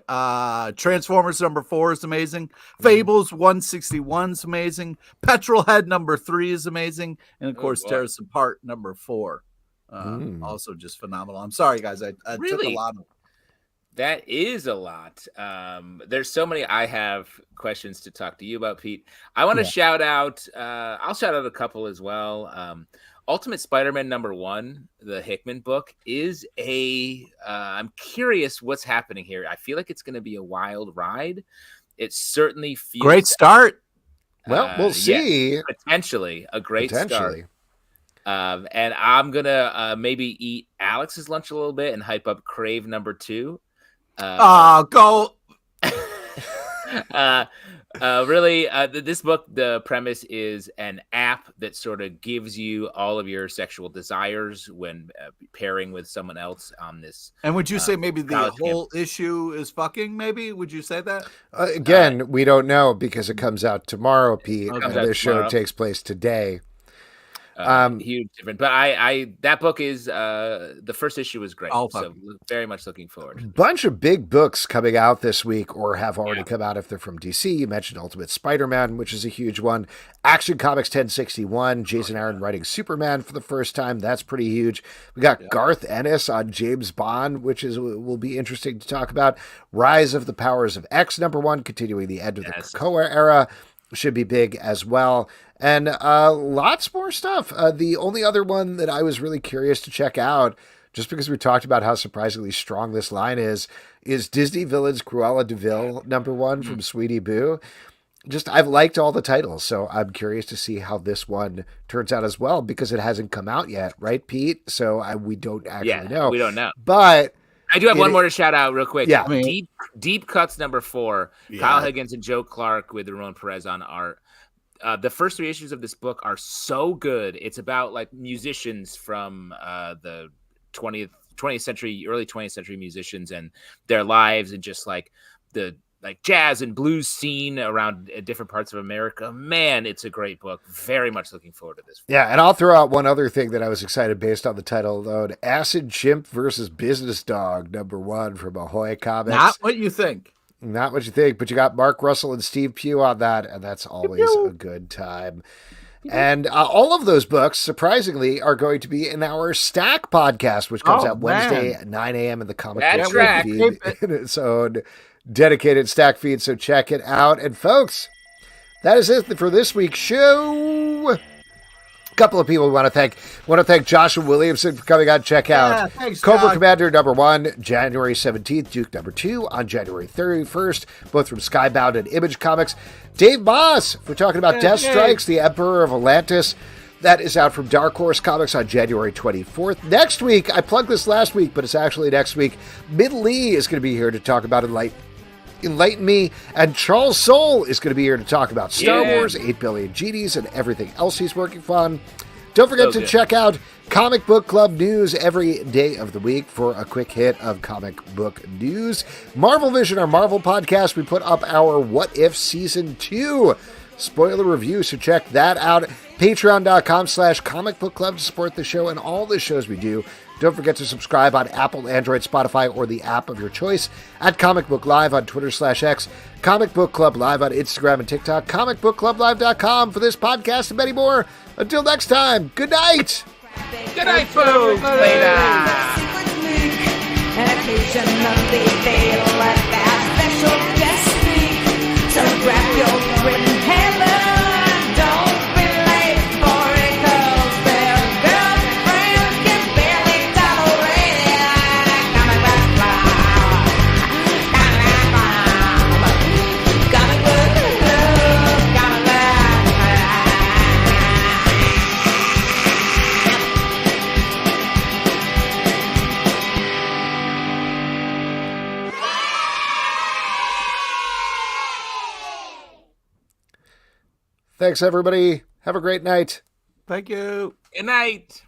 Transformers #4 is amazing. Fables 161 is amazing. Petrolhead #3 is amazing. And, of course, Tear Us Apart #4. Also just phenomenal. I'm sorry, guys. I took a lot of... That is a lot. There's so many. I have questions to talk to you about, Pete. I want to shout out. I'll shout out a couple as well. Ultimate Spider-Man #1, the Hickman book, is I'm curious what's happening here. I feel like it's going to be a wild ride. It certainly feels great start. Well, we'll see. Yeah, potentially a great start. And I'm gonna maybe eat Alex's lunch a little bit and hype up Crave #2. Go. Really, this book, the premise is an app that sort of gives you all of your sexual desires when pairing with someone else on this. And would you say maybe the whole campus. issue is fucking? Maybe would you say that? Again, we don't know because it comes out tomorrow, Pete. Okay. And this show takes place today. Huge difference, but I that book is the first issue was great, so very much looking forward. Bunch of big books coming out this week or have already come out if they're from DC. You mentioned Ultimate Spider-Man, which is a huge one. Action Comics 1061, Jason Aaron writing Superman for the first time. That's pretty huge. We got Garth Ennis on James Bond, which will be interesting to talk about. Rise of the Powers of X #1, continuing the end of the Krakoa era. Should be big as well. And lots more stuff. The only other one that I was really curious to check out, just because we talked about how surprisingly strong this line is Disney Villains Cruella de Vil #1 from Sweetie Boo. I've liked all the titles, so I'm curious to see how this one turns out as well, because it hasn't come out yet, right, Pete? So we don't actually know. We don't know. But I do have one more to shout out real quick. Yeah. Deep Cuts #4, Kyle Higgins and Joe Clark with Ramon Perez on art. The first 3 issues of this book are so good. It's about like musicians from the 20th century, early 20th century musicians and their lives, and just like the jazz and blues scene around different parts of America. Man, it's a great book. Very much looking forward to this. Yeah, and I'll throw out one other thing that I was excited based on the title alone. Acid Chimp versus Business Dog #1 from Ahoy Comics. Not what you think. Not what you think, but you got Mark Russell and Steve Pugh on that, and that's always a good time. And all of those books, surprisingly, are going to be in our Stack podcast, which comes out Wednesday at 9 a.m. in the Comic Book feed in its own dedicated Stack feed, so check it out. And folks, that is it for this week's show. Couple of people we want to thank. Want to thank Joshua Williamson for coming on. Check out Cobra Commander #1, January 17th, Duke #2 on January 31st, both from Skybound and Image Comics. Dave Maass, we're talking about Death Strikes, the Emperor of Atlantis. That is out from Dark Horse Comics on January 24th. Next week, I plugged this last week, but it's actually next week. Mid Lee is going to be here to talk about Enlighten Me, and Charles Soule is going to be here to talk about Star Wars, 8 Billion Genies, and everything else he's working on. Don't forget to check out Comic Book Club News every day of the week for a quick hit of comic book news. Marvel Vision, our Marvel podcast, we put up our What If Season 2 spoiler review, so check that out. Patreon.com/Comic Book Club to support the show and all the shows we do. Don't forget to subscribe on Apple, Android, Spotify, or the app of your choice. At Comic Book Live on Twitter/X. Comic Book Club Live on Instagram and TikTok. ComicBookClubLive.com for this podcast and many more. Until next time, good night. Good night, folks. Later. And occasionally they let that special guest speak. So grab your written hammer. Don't be late for it, 'cause their girlfriends can barely tolerate it. Comic Book Club. Comic Book Club. Comic Book Club. Thanks, everybody. Have a great night. Thank you. Good night.